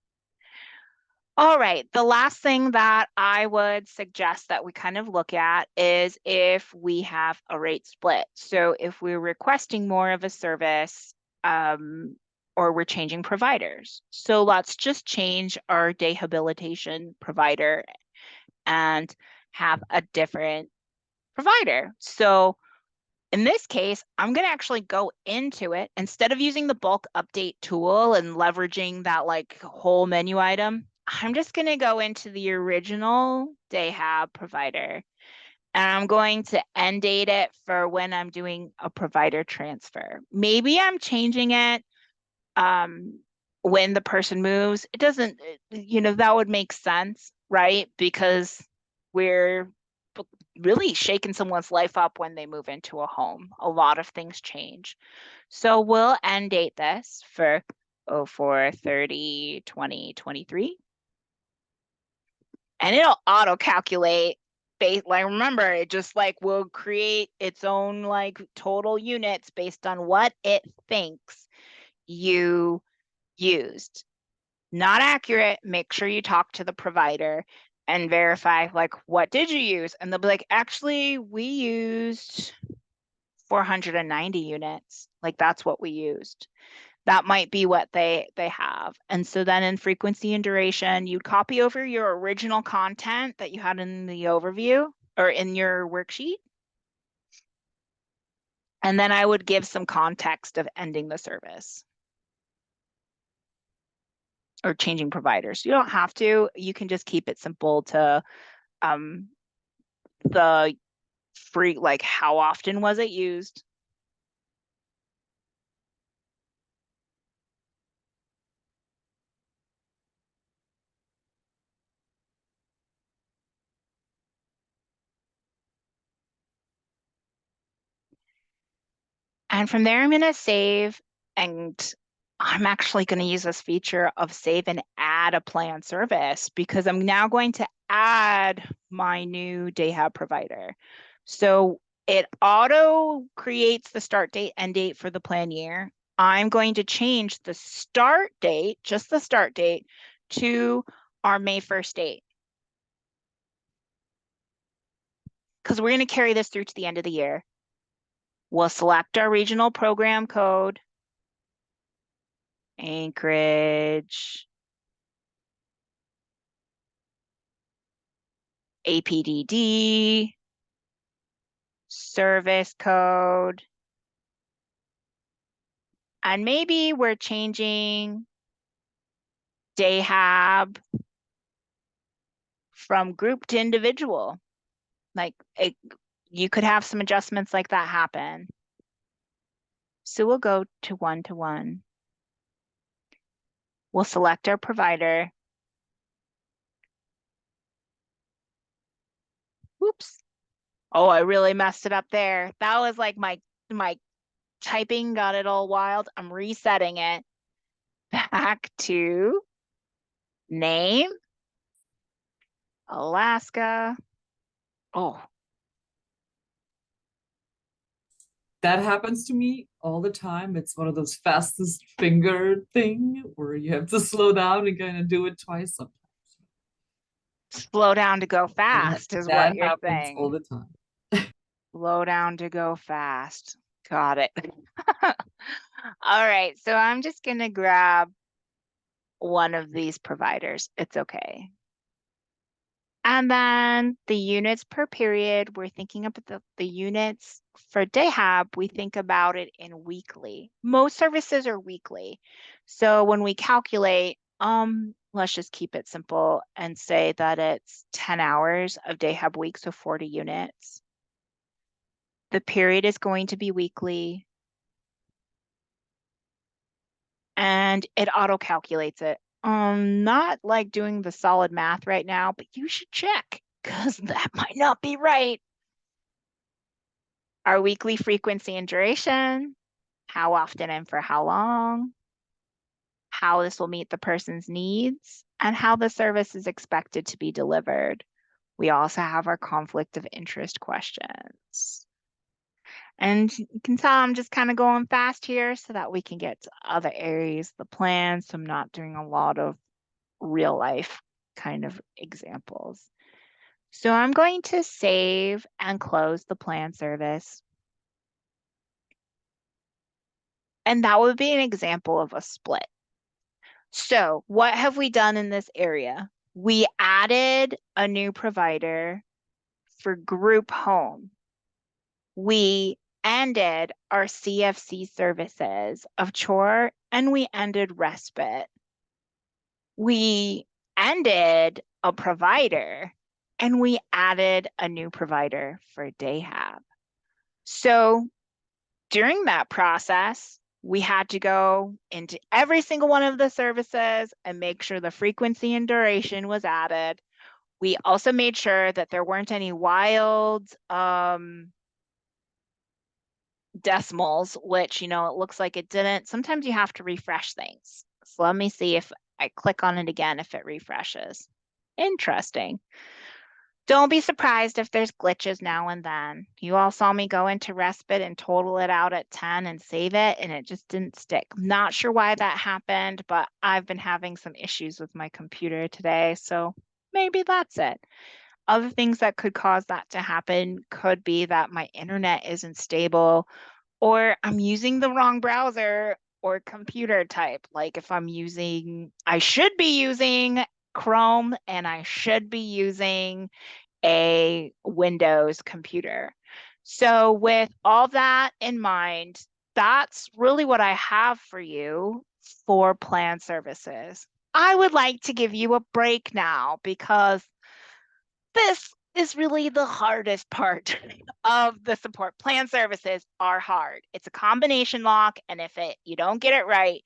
All right, the last thing that I would suggest that we kind of look at is if we have a rate split. So if we're requesting more of a service, or we're changing providers. So let's just change our day habilitation provider and have a different provider. So in this case, I'm going to actually go into it instead of using the bulk update tool and leveraging that like whole menu item. I'm just going to go into the original Dayhab provider, and I'm going to end date it for when I'm doing a provider transfer. Maybe I'm changing it when the person moves. It doesn't, that would make sense, right? Because we're really shaking someone's life up when they move into a home. A lot of things change. So we'll end date this for 04/30/2023. And it'll auto calculate like remember, it just like will create its own like total units based on what it thinks you used. Not accurate. Make sure you talk to the provider and verify like what did you use, and they'll be like, actually we used 490 units. Like that's what we used. That might be what they have. And so then in frequency and duration, you'd copy over your original content that you had in the overview or in your worksheet. And then I would give some context of ending the service or changing providers. You don't have to. You can just keep it simple to the free, like how often was it used? And from there, I'm going to save, and I'm actually going to use this feature of save and add a plan service because I'm now going to add my new Dayhab provider. So it auto creates the start date, end date for the plan year. I'm going to change the start date, just the start date, to our May 1st date. Because we're going to carry this through to the end of the year. We'll select our regional program code, Anchorage, APDD, service code, and maybe we're changing Dayhab from group to individual. Like you could have some adjustments like that happen. So we'll go to one-to-one. We'll select our provider. Whoops. Oh, I really messed it up there. That was like my typing got it all wild. I'm resetting it back to name, Alaska. Oh, That happens to me all the time. It's one of those fastest finger thing where you have to slow down and kind of do it twice sometimes. slow down to go That, fast is what that you're happens all saying. the time. Slow down to go fast. Got it. All right, so I'm just gonna grab one of these providers. It's okay. And then the units per period, we're thinking about the units for Dayhab, we think about it in weekly. Most services are weekly. So when we calculate, let's just keep it simple and say that it's 10 hours of Dayhab week, so 40 units. The period is going to be weekly and it auto calculates it. Not like doing the solid math right now, but you should check because that might not be right. Our weekly frequency and duration, how often and for how long, how this will meet the person's needs, and how the service is expected to be delivered. We also have our conflict of interest questions. And you can tell I'm just kind of going fast here so that we can get to other areas of the plan. So I'm not doing a lot of real life kind of examples. So I'm going to save and close the plan service. And that would be an example of a split. So what have we done in this area? We added a new provider for group home. We ended our CFC services of chore and we ended respite. We ended a provider and we added a new provider for Dayhab. So during that process, we had to go into every single one of the services and make sure the frequency and duration was added. We also made sure that there weren't any wild decimals, which, it looks like it didn't. Sometimes you have to refresh things. So let me see if I click on it again, if it refreshes. Interesting. Don't be surprised if there's glitches now and then. You all saw me go into respite and total it out at 10 and save it, and it just didn't stick. Not sure why that happened, but I've been having some issues with my computer today, so maybe that's it. Other things that could cause that to happen could be that my internet isn't stable or I'm using the wrong browser or computer type. Like if I should be using Chrome and I should be using a Windows computer. So, with all that in mind, that's really what I have for you for plan services. I would like to give you a break now because this is really the hardest part of the support. Plan services are hard. It's a combination lock, and if you don't get it right,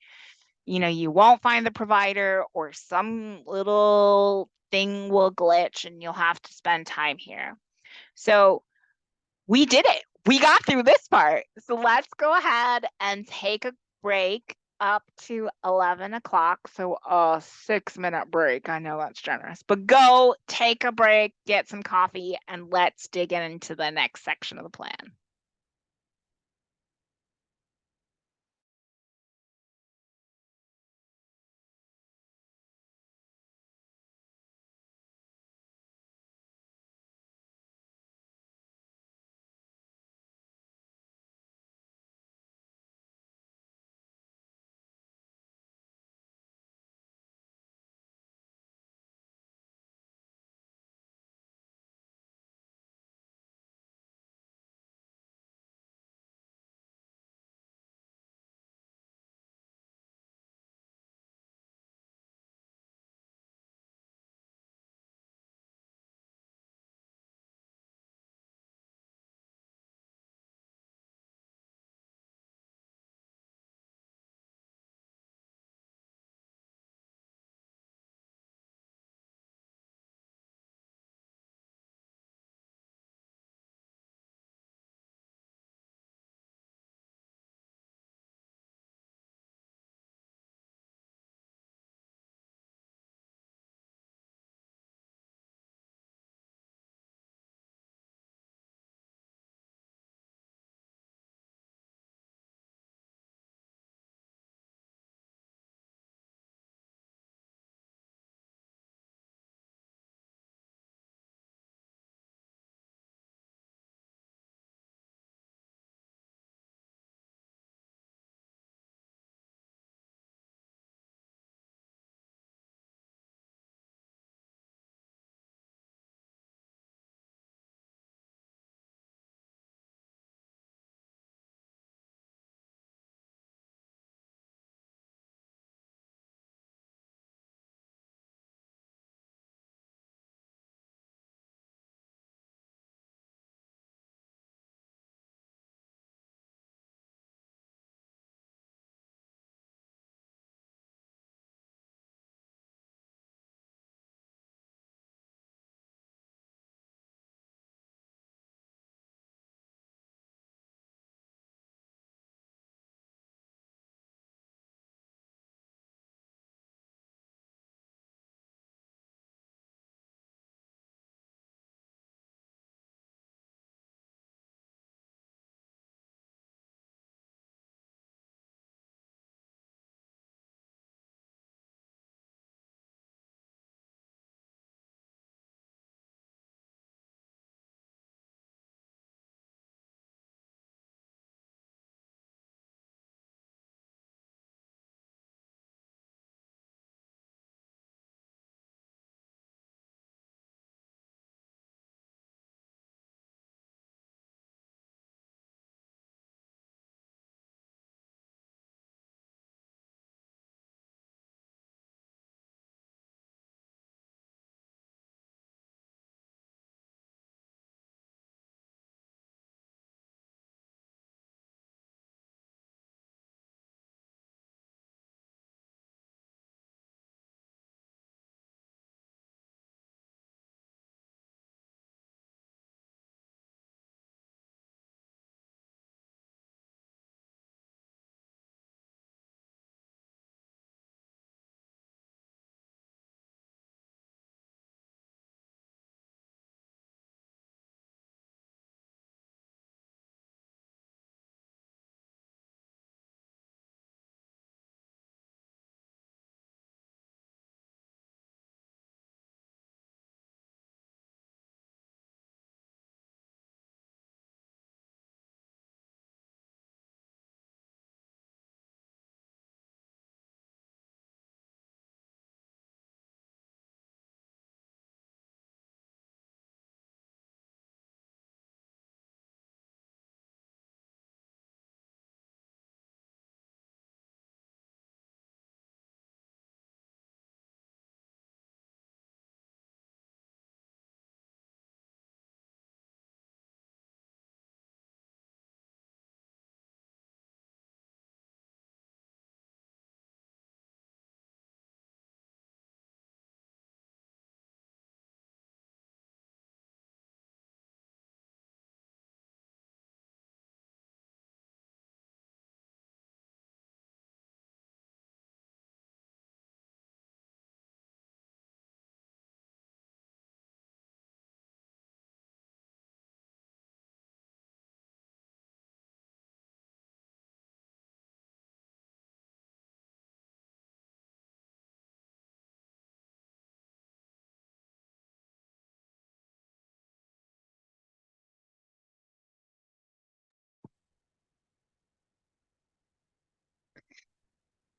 you won't find the provider or some little thing will glitch and you'll have to spend time here. So we did it. We got through this part. So let's go ahead and take a break up to 11 o'clock. So a 6-minute break. I know that's generous, but go take a break, get some coffee, and let's dig into the next section of the plan.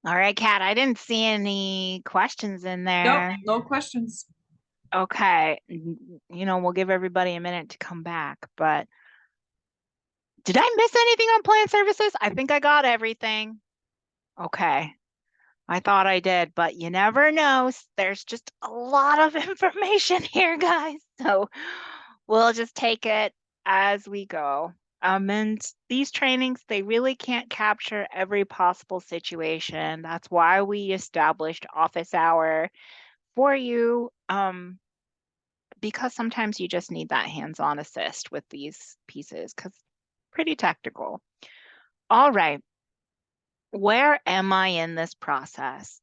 All right, Kat, I didn't see any questions in Nope, there. no questions. Okay. We'll give everybody a minute to come back, but did I miss anything on plan services? I think I got everything. Okay. I thought I did, but you never know. There's just a lot of information here, guys. So we'll just take it as we go. And these trainings, they really can't capture every possible situation. That's why we established office hour for you, because sometimes you just need that hands-on assist with these pieces because pretty technical. All right, where am I in this process?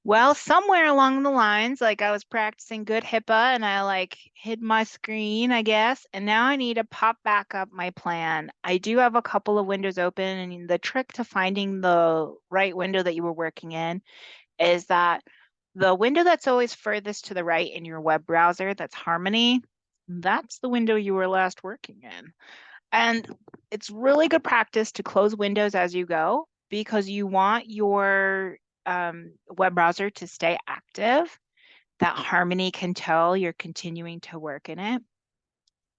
Well, somewhere along the lines, like I was practicing good HIPAA and I like hid my screen, I guess, and now I need to pop back up my plan. I do have a couple of windows open, and the trick to finding the right window that you were working in is that the window that's always furthest to the right in your web browser, that's Harmony, that's the window you were last working in. And it's really good practice to close windows as you go because you want your web browser to stay active. That Harmony can tell you're continuing to work in it.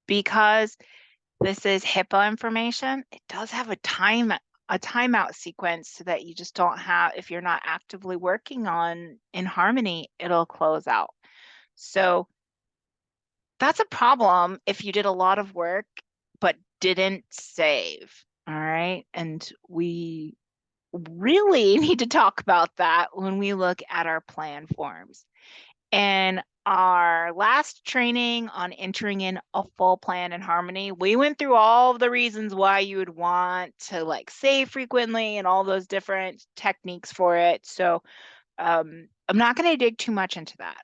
Because this is HIPAA information, it does have a timeout sequence so that you just don't have, if you're not actively working on in Harmony, it'll close out. So that's a problem if you did a lot of work but didn't save. All right. And we really need to talk about that when we look at our plan forms. And our last training on entering in a full plan in Harmony, we went through all of the reasons why you would want to like save frequently and all those different techniques for it. So I'm not going to dig too much into that.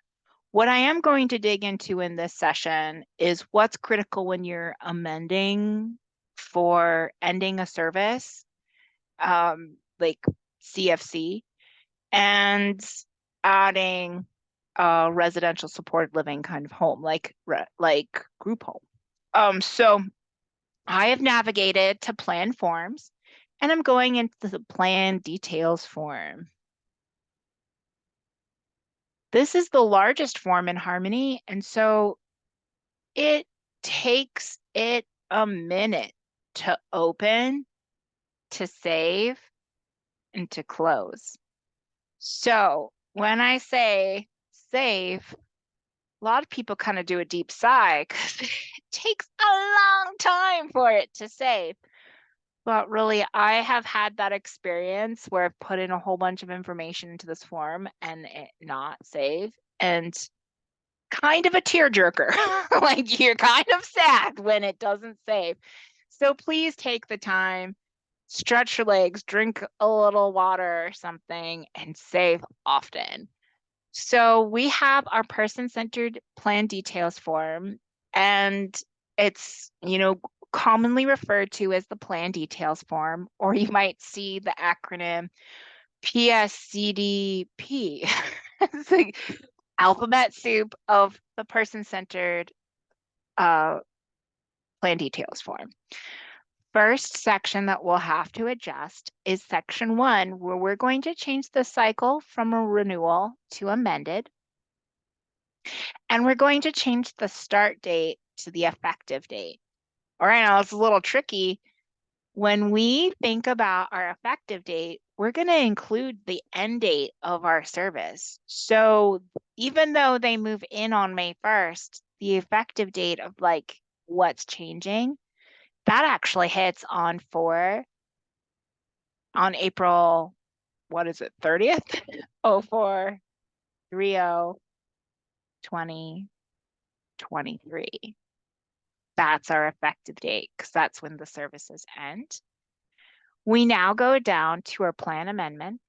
What I am going to dig into in this session is what's critical when you're amending for ending a service, like CFC, and adding a residential supported living kind of home, like group home. So I have navigated to plan forms, and I'm going into the plan details form. This is the largest form in Harmony, and so it takes it a minute to open, to save, and to close. So when I say save, a lot of people kind of do a deep sigh because it takes a long time for it to save. But really, I have had that experience where I've put in a whole bunch of information into this form and it not save. And kind of a tearjerker. Like you're kind of sad when it doesn't save. So please take the time, stretch your legs, drink a little water or something, and save often. So we have our person-centered plan details form, and it's, commonly referred to as the plan details form, or you might see the acronym PSCDP. It's like alphabet soup of the person-centered uh, plan details form. First section that we'll have to adjust is section 1, where we're going to change the cycle from a renewal to amended. And we're going to change the start date to the effective date. All right, now it's a little tricky. When we think about our effective date, we're going to include the end date of our service. So even though they move in on May 1st, the effective date of like what's changing, that actually hits on April, what is it, 30th? 04 30 2023. That's our effective date because that's when the services end. We now go down to our plan amendment,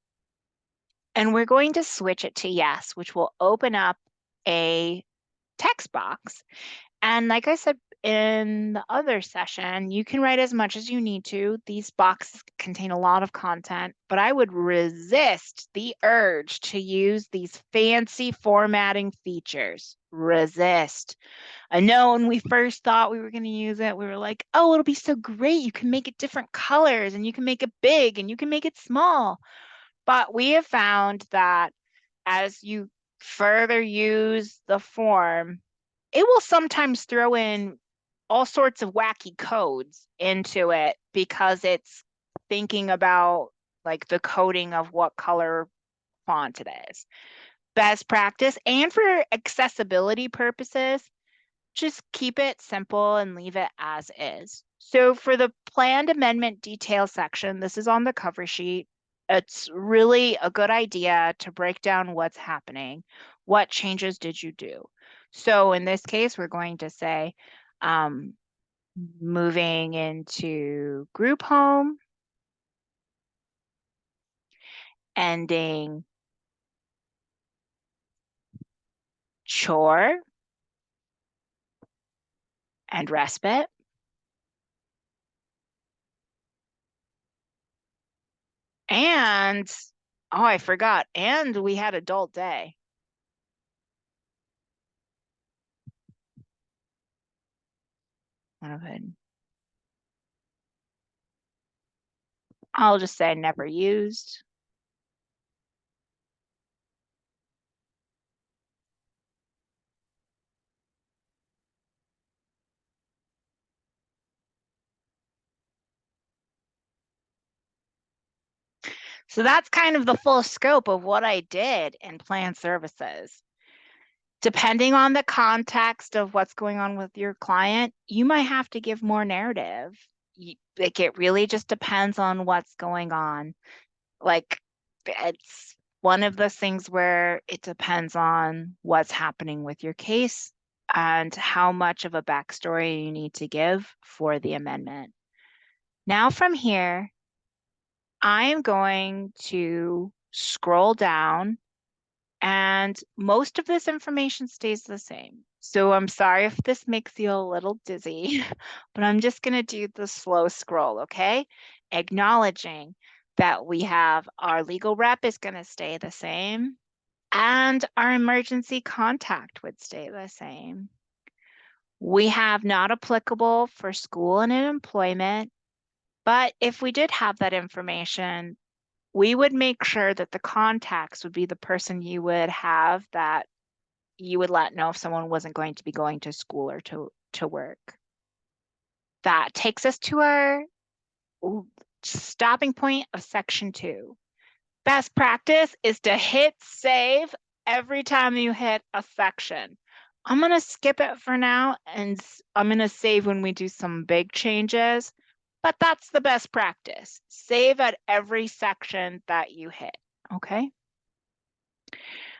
and we're going to switch it to yes, which will open up a text box. And like I said in the other session, you can write as much as you need to. These boxes contain a lot of content, but I would resist the urge to use these fancy formatting features. Resist. I know when we first thought we were going to use it, we were like, oh, it'll be so great. You can make it different colors and you can make it big and you can make it small. But we have found that as you further use the form, it will sometimes throw in all sorts of wacky codes into it because it's thinking about like the coding of what color font it is. Best practice, and for accessibility purposes, just keep it simple and leave it as is. So for the planned amendment detail section, this is on the cover sheet. It's really a good idea to break down what's happening. What changes did you do? So in this case, we're going to say, um, moving into group home, ending chore and respite. And, oh, I forgot. And we had adult day. I'll just say never used. So that's kind of the full scope of what I did in plan services. Depending on the context of what's going on with your client, you might have to give more narrative. Like it really just depends on what's going on. Like it's one of those things where it depends on what's happening with your case and how much of a backstory you need to give for the amendment. Now from here, I'm going to scroll down and most of this information stays the same. So I'm sorry if this makes you a little dizzy, but I'm just going to do the slow scroll, okay? Acknowledging that we have our legal rep is going to stay the same and our emergency contact would stay the same. We have not applicable for school and employment, but if we did have that information, we would make sure that the contacts would be the person you would have that you would let know if someone wasn't going to be going to school or to work. That takes us to our stopping point of section 2. Best practice is to hit save every time you hit a section. I'm going to skip it for now and I'm going to save when we do some big changes, but that's the best practice. Save at every section that you hit, okay?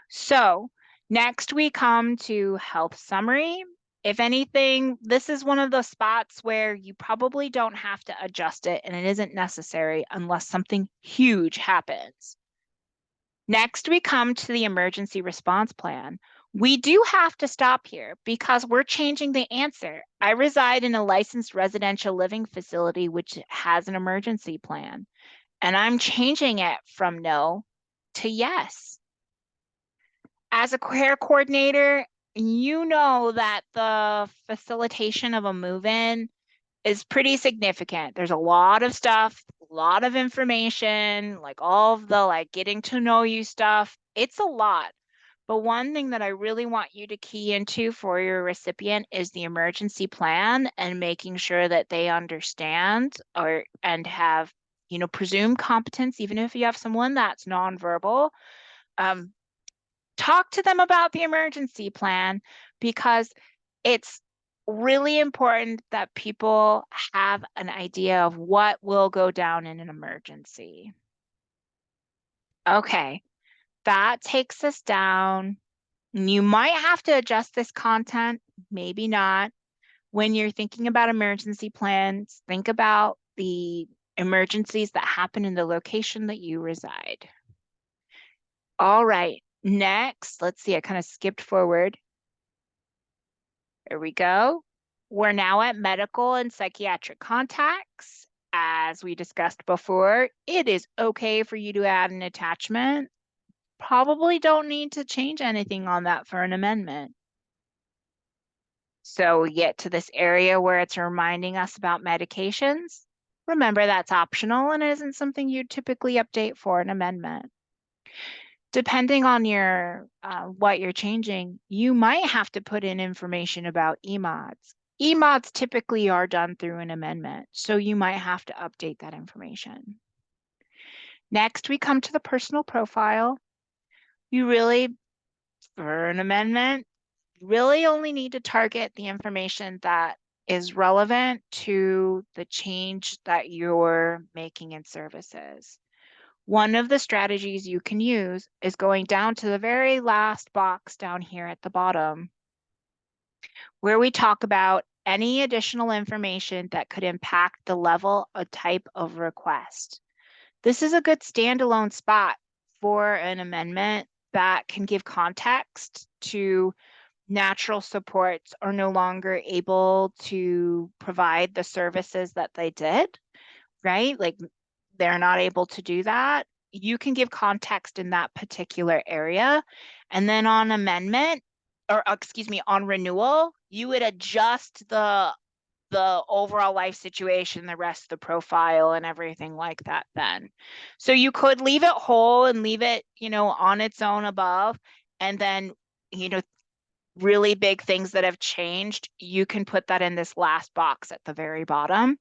So next we come to health summary. If anything, this is one of the spots where you probably don't have to adjust it and it isn't necessary unless something huge happens. Next, we come to the emergency response plan. We do have to stop here because we're changing the answer. I reside in a licensed residential living facility which has an emergency plan, and I'm changing it from no to yes. As a care coordinator, you know that the facilitation of a move-in is pretty significant. There's a lot of stuff, a lot of information, like all of the like getting to know you stuff. It's a lot. But one thing that I really want you to key into for your recipient is the emergency plan and making sure that they understand or and have, presumed competence, even if you have someone that's nonverbal. Talk to them about the emergency plan because it's really important that people have an idea of what will go down in an emergency. Okay, that takes us down. You might have to adjust this content, maybe not. When you're thinking about emergency plans, think about the emergencies that happen in the location that you reside. All right, next, let's see, I kind of skipped forward. There we go. We're now at medical and psychiatric contacts. As we discussed before, it is okay for you to add an attachment. Probably don't need to change anything on that for an amendment. So we get to this area where it's reminding us about medications. Remember, that's optional and isn't something you typically update for an amendment. Depending on your what you're changing, you might have to put in information about EMODs. EMODs typically are done through an amendment, so you might have to update that information. Next, we come to the personal profile. You really, for an amendment, really only need to target the information that is relevant to the change that you're making in services. One of the strategies you can use is going down to the very last box down here at the bottom, where we talk about any additional information that could impact the level or type of request. This is a good standalone spot for an amendment that can give context to natural supports are no longer able to provide the services that they did, right? Like they're not able to do that. You can give context in that particular area. And then on amendment, or excuse me, on renewal, you would adjust the overall life situation, the rest of the profile and everything like that then. So you could leave it whole and leave it, on its own above. And then, really big things that have changed, you can put that in this last box at the very bottom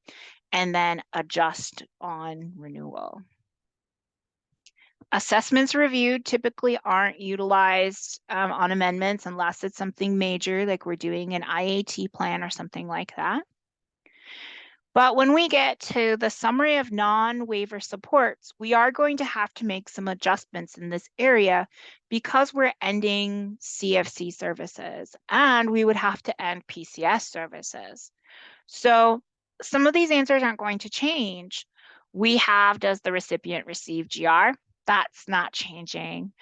and then adjust on renewal. Assessments reviewed typically aren't utilized on amendments unless it's something major, like we're doing an IAT plan or something like that. But when we get to the summary of non-waiver supports, we are going to have to make some adjustments in this area because we're ending CFC services and we would have to end PCS services. So some of these answers aren't going to change. We have, does the recipient receive GR? That's not changing.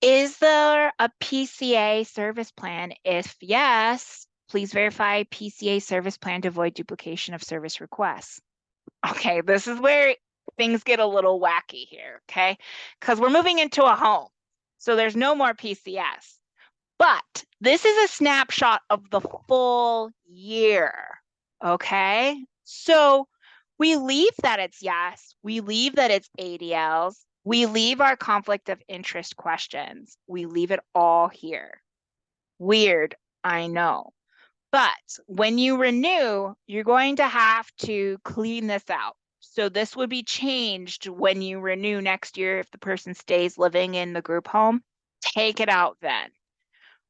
Is there a PCA service plan? If yes, please verify PCA service plan to avoid duplication of service requests. Okay, this is where things get a little wacky here, okay? Because we're moving into a home. So there's no more PCS. But this is a snapshot of the full year, okay? So we leave that it's yes, we leave that it's ADLs, we leave our conflict of interest questions, we leave it all here. Weird, I know. But when you renew, you're going to have to clean this out. So this would be changed when you renew next year if the person stays living in the group home. Take it out then.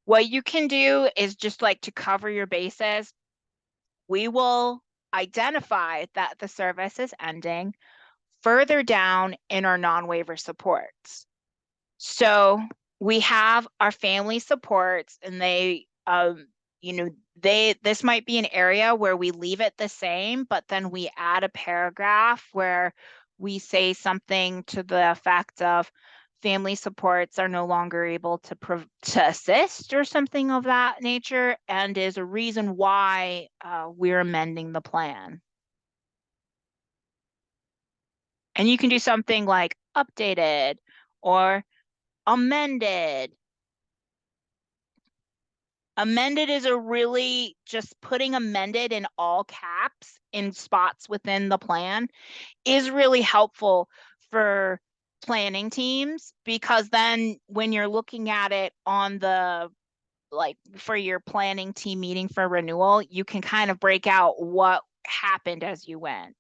What you can do is just like to cover your bases. We will identify that the service is ending further down in our non-waiver supports. So we have our family supports and they, this might be an area where we leave it the same, but then we add a paragraph where we say something to the effect of family supports are no longer able to assist or something of that nature and is a reason why we're amending the plan. And you can do something like updated or amended. Amended is a really just putting amended in all caps in spots within the plan is really helpful for planning teams because then when you're looking at it on the like for your planning team meeting for renewal, you can kind of break out what happened as you went.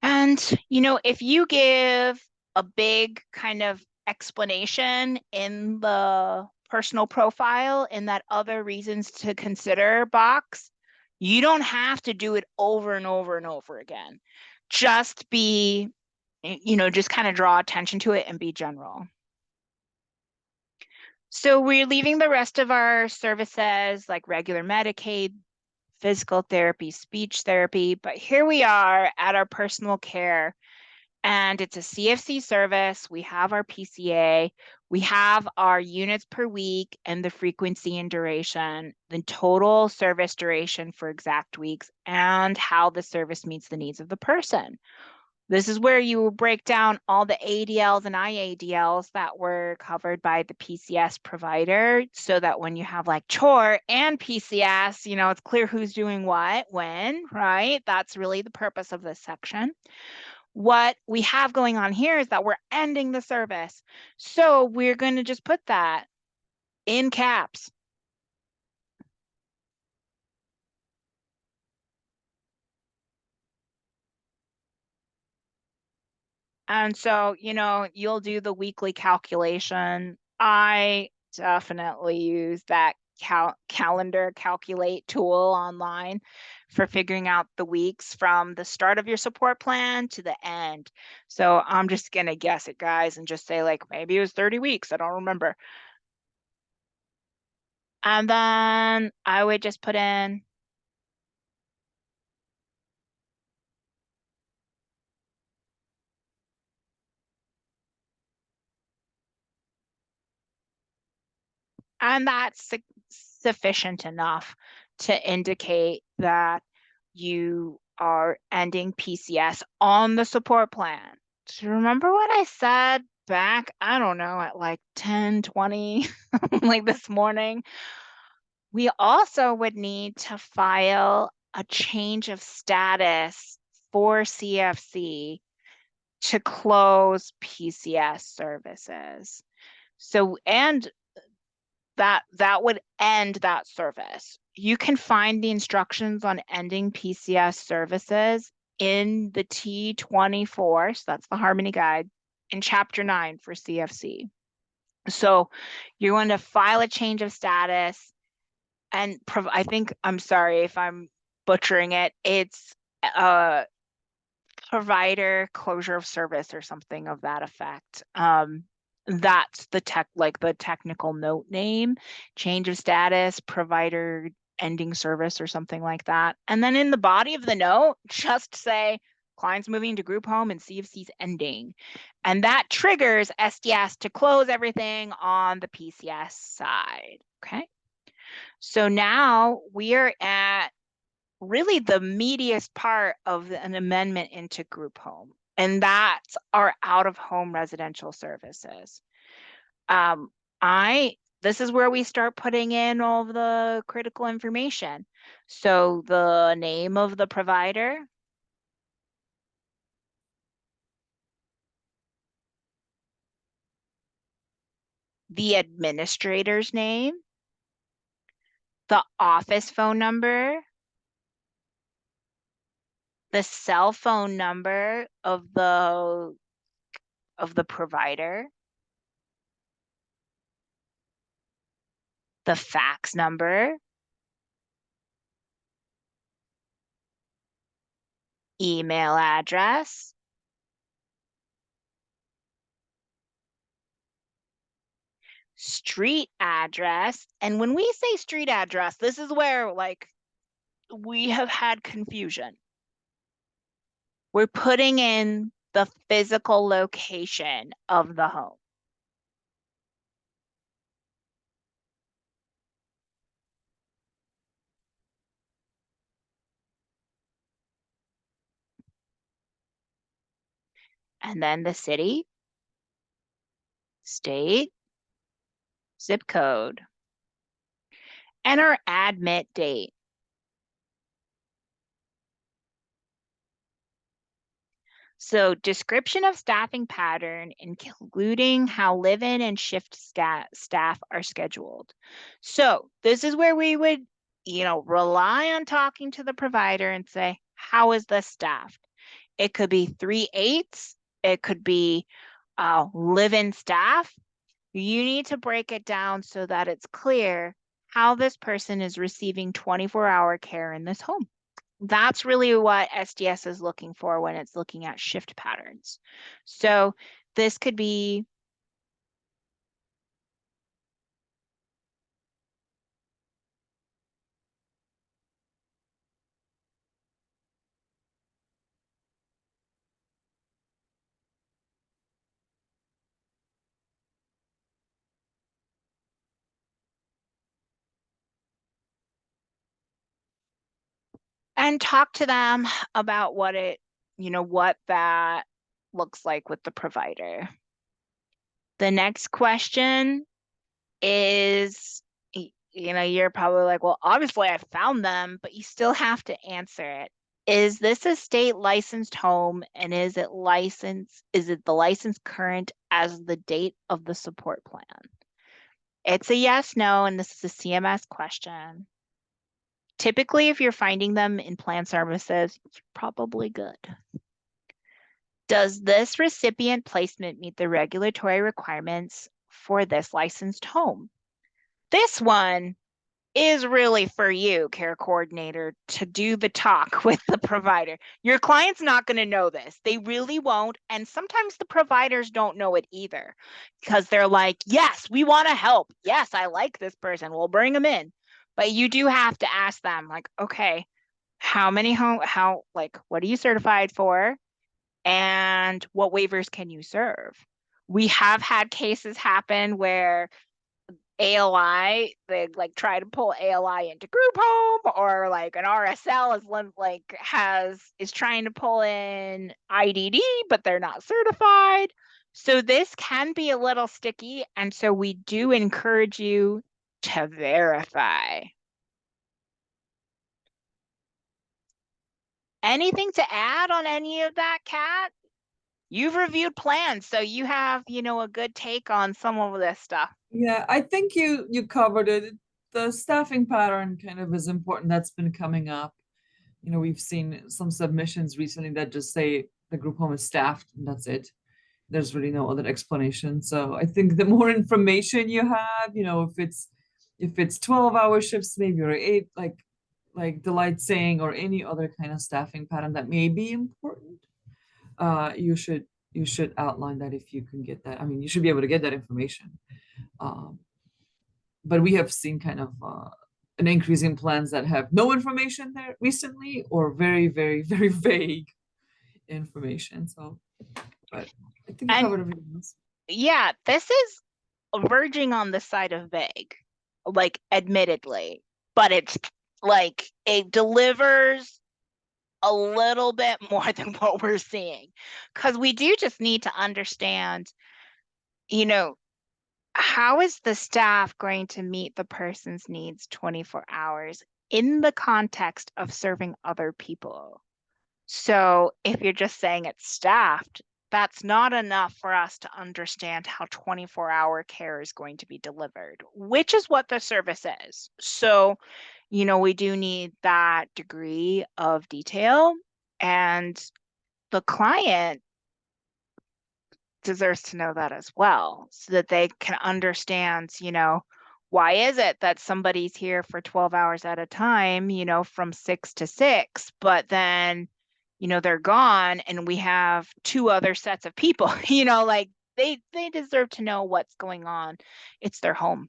And, if you give a big kind of explanation in the personal profile in that other reasons to consider box, you don't have to do it over and over and over again. Just be, just kind of draw attention to it and be general. So we're leaving the rest of our services like regular Medicaid, physical therapy, speech therapy, but here we are at our personal care. And it's a CFC service. We have our PCA, we have our units per week and the frequency and duration, the total service duration for exact weeks, and how the service meets the needs of the person. This is where you break down all the ADLs and IADLs that were covered by the PCS provider so that when you have like chore and PCS, it's clear who's doing what, when, right? That's really the purpose of this section. What we have going on here is that we're ending the service. So we're going to just put that in caps. And so, you'll do the weekly calculation. I definitely use that calendar calculate tool online for figuring out the weeks from the start of your support plan to the end. So I'm just going to guess it, guys, and just say like, maybe it was 30 weeks. I don't remember. And then I would just put in, and that's sufficient enough to indicate that you are ending PCS on the support plan. Do you remember what I said back, I don't know, at like 10:20, like this morning? We also would need to file a change of status for CFC to close PCS services. So, and that would end that service. You can find the instructions on ending PCS services in the T24, so that's the Harmony Guide, in Chapter 9 for CFC. So you're going to file a change of status and I think, I'm sorry if I'm butchering it, it's provider closure of service or something of that effect. That's the technical note name, change of status, provider ending service or something like that. And then in the body of the note, just say clients moving to group home and CFC's ending. And that triggers SDS to close everything on the PCS side. Okay. So now we are at really the meatiest part of an amendment into group home, and that's our out-of-home residential services. This is where we start putting in all of the critical information. So the name of the provider, the administrator's name, the office phone number, the cell phone number of the provider, the fax number, email address, street address. And when we say street address, this is where like we have had confusion. We're putting in the physical location of the home. And then the city, state, zip code, and our admit date. So description of staffing pattern, including how live-in and shift staff are scheduled. So this is where we would, rely on talking to the provider and say, how is this staffed? It could be 3/8. It could be live-in staff. You need to break it down so that it's clear how this person is receiving 24-hour care in this home. That's really what SDS is looking for when it's looking at shift patterns. So this could be And talk to them about what that looks like with the provider. The next question is, you're probably like, well, obviously I found them, but you still have to answer it. Is this a state licensed home, and is it the license current as the date of the support plan? It's a yes, no, and this is a CMS question. Typically, if you're finding them in plan services, you're probably good. Does this recipient placement meet the regulatory requirements for this licensed home? This one is really for you, care coordinator, to do the talk with the provider. Your client's not going to know this. They really won't. And sometimes the providers don't know it either because they're like, yes, we want to help. Yes, I like this person. We'll bring them in. But you do have to ask them, like, okay, what are you certified for? And what waivers can you serve? We have had cases happen where ALI, they like try to pull ALI into group home, or like an RSL is trying to pull in IDD, but they're not certified. So this can be a little sticky. And so we do encourage you to verify. Anything to add on any of that, Kat? You've reviewed plans, so you have, a good take on some of this stuff. Yeah, I think you covered it. The staffing pattern kind of is important. That's been coming up. We've seen some submissions recently that just say the group home is staffed and that's it. There's really no other explanation. So I think the more information you have, if it's 12-hour shifts, maybe, or eight, like Delight saying, or any other kind of staffing pattern that may be important, you should outline that if you can get that. I mean, you should be able to get that information. Um, but we have seen kind of an increase in plans that have no information there recently, or very, very, very vague information. So, but I think you And covered everything else. yeah, this is verging on the side of vague, like admittedly, but it's like it delivers a little bit more than what we're seeing. Because we do just need to understand, you know, how is the staff going to meet the person's needs 24 hours in the context of serving other people? So if you're just saying it's staffed, that's not enough for us to understand how 24-hour care is going to be delivered, which is what the service is. So, we do need that degree of detail, and the client deserves to know that as well, so that they can understand, why is it that somebody's here for 12 hours at a time, from 6 to 6, but then, they're gone and we have two other sets of people, like they deserve to know what's going on. It's their home.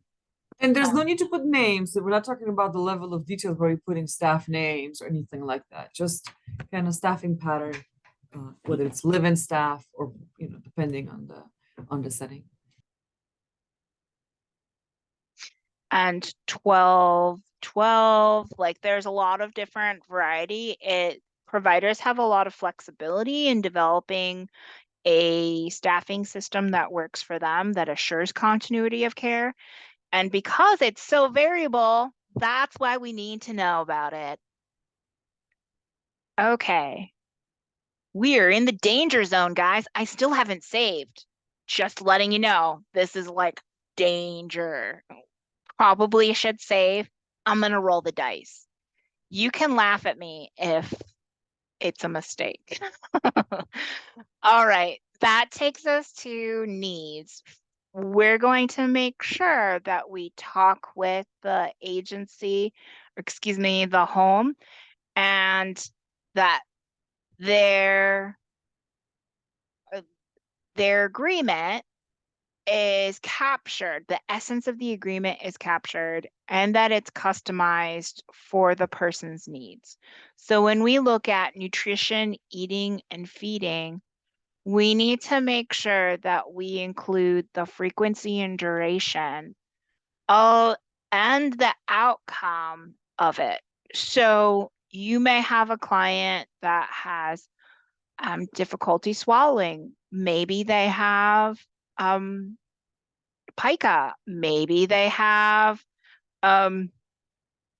And there's no need to put names. So we're not talking about the level of details where you're putting staff names or anything like that. Just kind of staffing pattern, whether it's live-in staff or depending on the setting. And 12, like there's a lot of different variety. Providers have a lot of flexibility in developing a staffing system that works for them, that assures continuity of care. And because it's so variable, that's why we need to know about it. Okay, we're in the danger zone, guys. I still haven't saved. Just letting you know, this is like danger. Probably should save. I'm gonna roll the dice. You can laugh at me if it's a mistake. All right, that takes us to needs. We're going to make sure that we talk with the agency, or excuse me, the home, and that their their agreement is captured, the essence of the agreement is captured, and that it's customized for the person's needs. So when we look at nutrition, eating, and feeding, we need to make sure that we include the frequency and duration and the outcome of it. So You may have a client that has difficulty swallowing. Maybe they have um, pica. Um,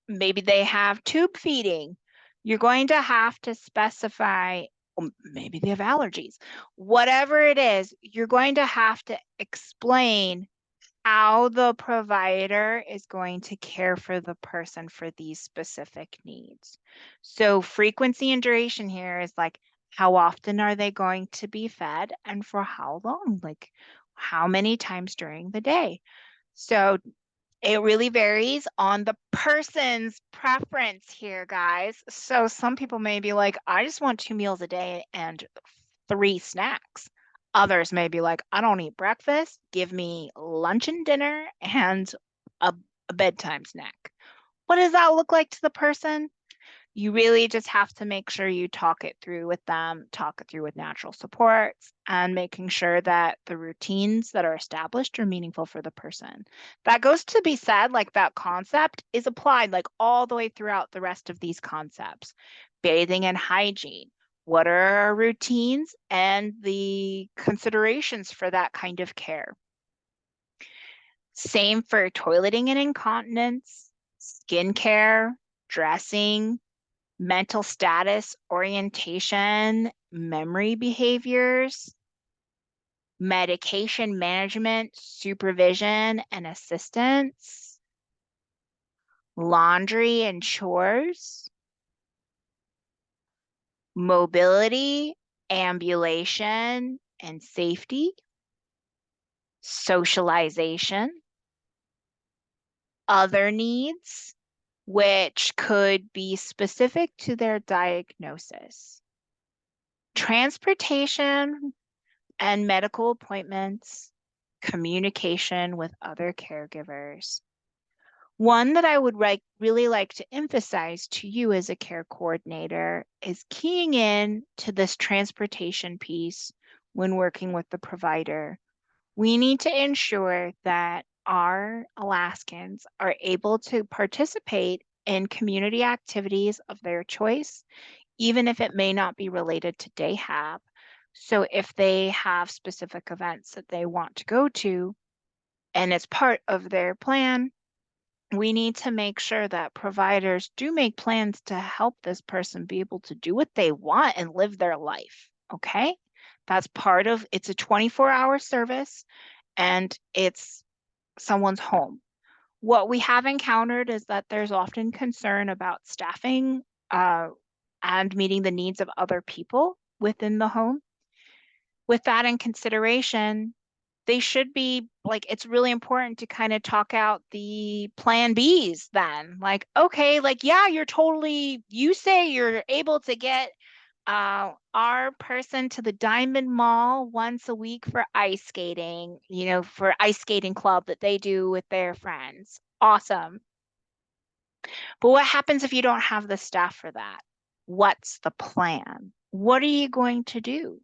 maybe they have tube feeding. You're going to have to specify, maybe they have allergies. Whatever it is, you're going to have to explain how the provider is going to care for the person for these specific needs. So frequency and duration here is like, how often are they going to be fed and for how long? Like how many times during the day? So it really varies on the person's preference here, guys. So some people may be like, I just want 2 meals a day and 3 snacks. Others may be like, I don't eat breakfast. Give me lunch and dinner and a, a bedtime snack. What does that look like to the person? You really just have to make sure you talk it through with them, talk it through with natural supports, and making sure that the routines that are established are meaningful for the person. That goes to be said, like that concept is applied like all the way throughout the rest of these concepts. Bathing and hygiene. What are our routines and the considerations for that kind of care? Same for toileting and incontinence, skincare, dressing, mental status, orientation, memory behaviors, medication management, supervision and assistance, laundry and chores, mobility, ambulation and safety, socialization, other needs, which could be specific to their diagnosis, transportation and medical appointments, communication with other caregivers. One that I would really like to emphasize to you as a care coordinator is keying in to this transportation piece when working with the provider. We need to ensure that our Alaskans are able to participate in community activities of their choice, even if it may not be related to day hab. So if they have specific events that they want to go to and it's part of their plan, we need to make sure that providers do make plans to help this person be able to do what they want and live their life. Okay. That's part of it's a 24-hour service and it's someone's home. What we have encountered is that there's often concern about staffing uh, and meeting the needs of other people within the home. With that in consideration, they should be like, it's really important to kind of talk out the plan Bs then. Like, okay, like, yeah, you say you're able to get our person to the Diamond Mall once a week for ice skating, for ice skating club that they do with their friends. Awesome. But what happens if you don't have the staff for that? What's the plan? What are you going to do?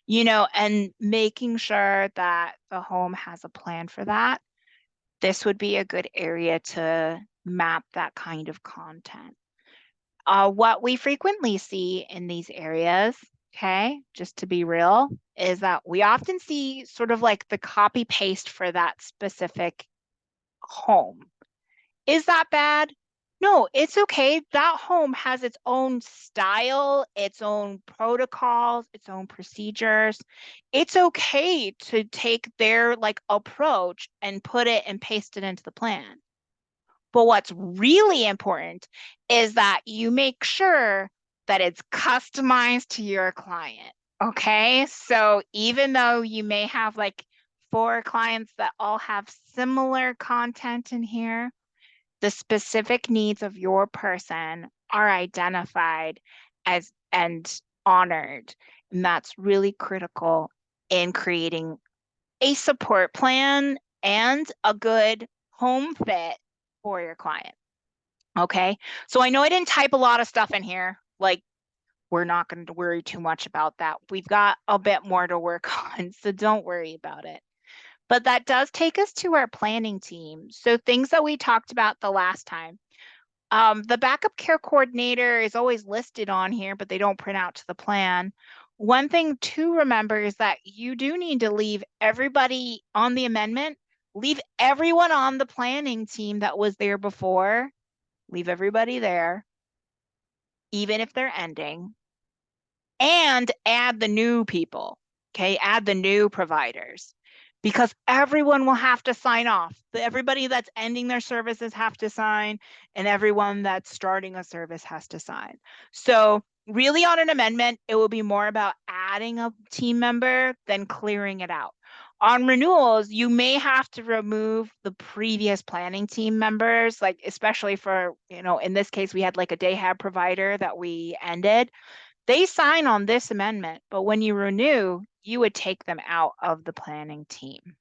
And making sure that the home has a plan for that. This would be a good area to map that kind of content. What we frequently see in these areas, okay, just to be real, is that we often see sort of like the copy paste for that specific home. Is that bad? No, it's okay. That home has its own style, its own protocols, its own procedures. It's okay to take their like approach and put it and paste it into the plan. But what's really important is that you make sure that it's customized to your client. Okay. So even though you may have like 4 clients that all have similar content in here, the specific needs of your person are identified as and honored. And that's really critical in creating a support plan and a good home fit for your client. Okay. So I know I didn't type a lot of stuff in here. Like, we're not going to worry too much about that. We've got a bit more to work on, so don't worry about it. But that does take us to our planning team. So things that we talked about the last time. The backup care coordinator is always listed on here, but they don't print out to the plan. One thing to remember is that you do need to leave everybody on the amendment, leave everyone on the planning team that was there before, leave everybody there, even if they're ending, and add the new people, okay? Add the new providers because everyone will have to sign off. Everybody that's ending their services have to sign, and everyone that's starting a service has to sign. So really on an amendment, it will be more about adding a team member than clearing it out. On renewals, you may have to remove the previous planning team members, like especially for, in this case, we had like a day hab provider that we ended. They sign on this amendment, but when you renew, you would take them out of the planning team.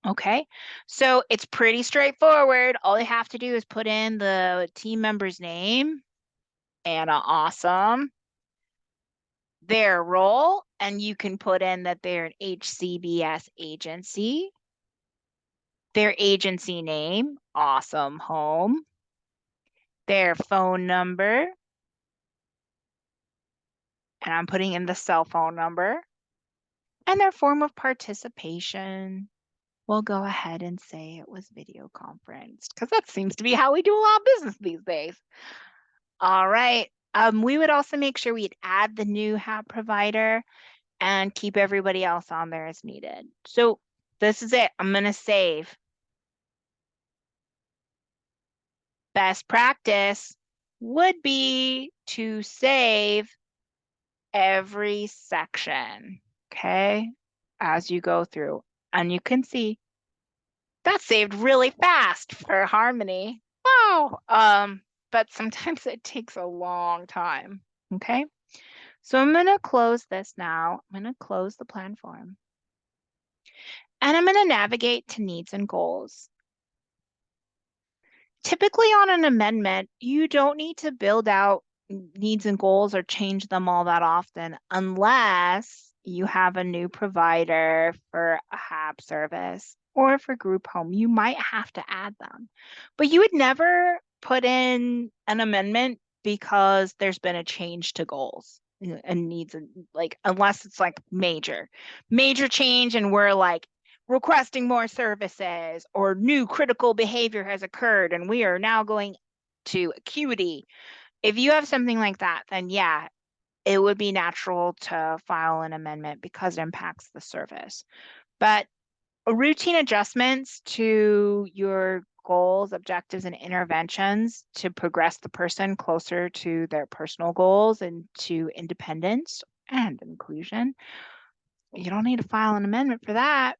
Okay, so it's pretty straightforward. All you have to do is put in the team member's name, Anna Awesome, their role, and you can put in that they're an HCBS agency, their agency name, Awesome Home, their phone number, and I'm putting in the cell phone number, and their form of participation. We'll go ahead and say it was video conferenced because that seems to be how we do a lot of business these days. All right. We would also make sure we'd add the new HAB provider and keep everybody else on there as needed. So this is it. I'm going to save. Best practice would be to save every section, okay, as you go through. And you can see that saved really fast for Harmony. Wow. But sometimes it takes a long time. Okay. So I'm going to close this now. I'm going to close the plan form. And I'm going to navigate to needs and goals. Typically on an amendment, you don't need to build out needs and goals or change them all that often unless you have a new provider for a HAB service or for group home. You might have to add them, but you would never put in an amendment because there's been a change to goals and needs, like unless it's like major change and we're like requesting more services or new critical behavior has occurred and we are now going to acuity. If you have something like that, then yeah, it would be natural to file an amendment because it impacts the service. But routine adjustments to your goals, objectives, and interventions to progress the person closer to their personal goals and to independence and inclusion, you don't need to file an amendment for that.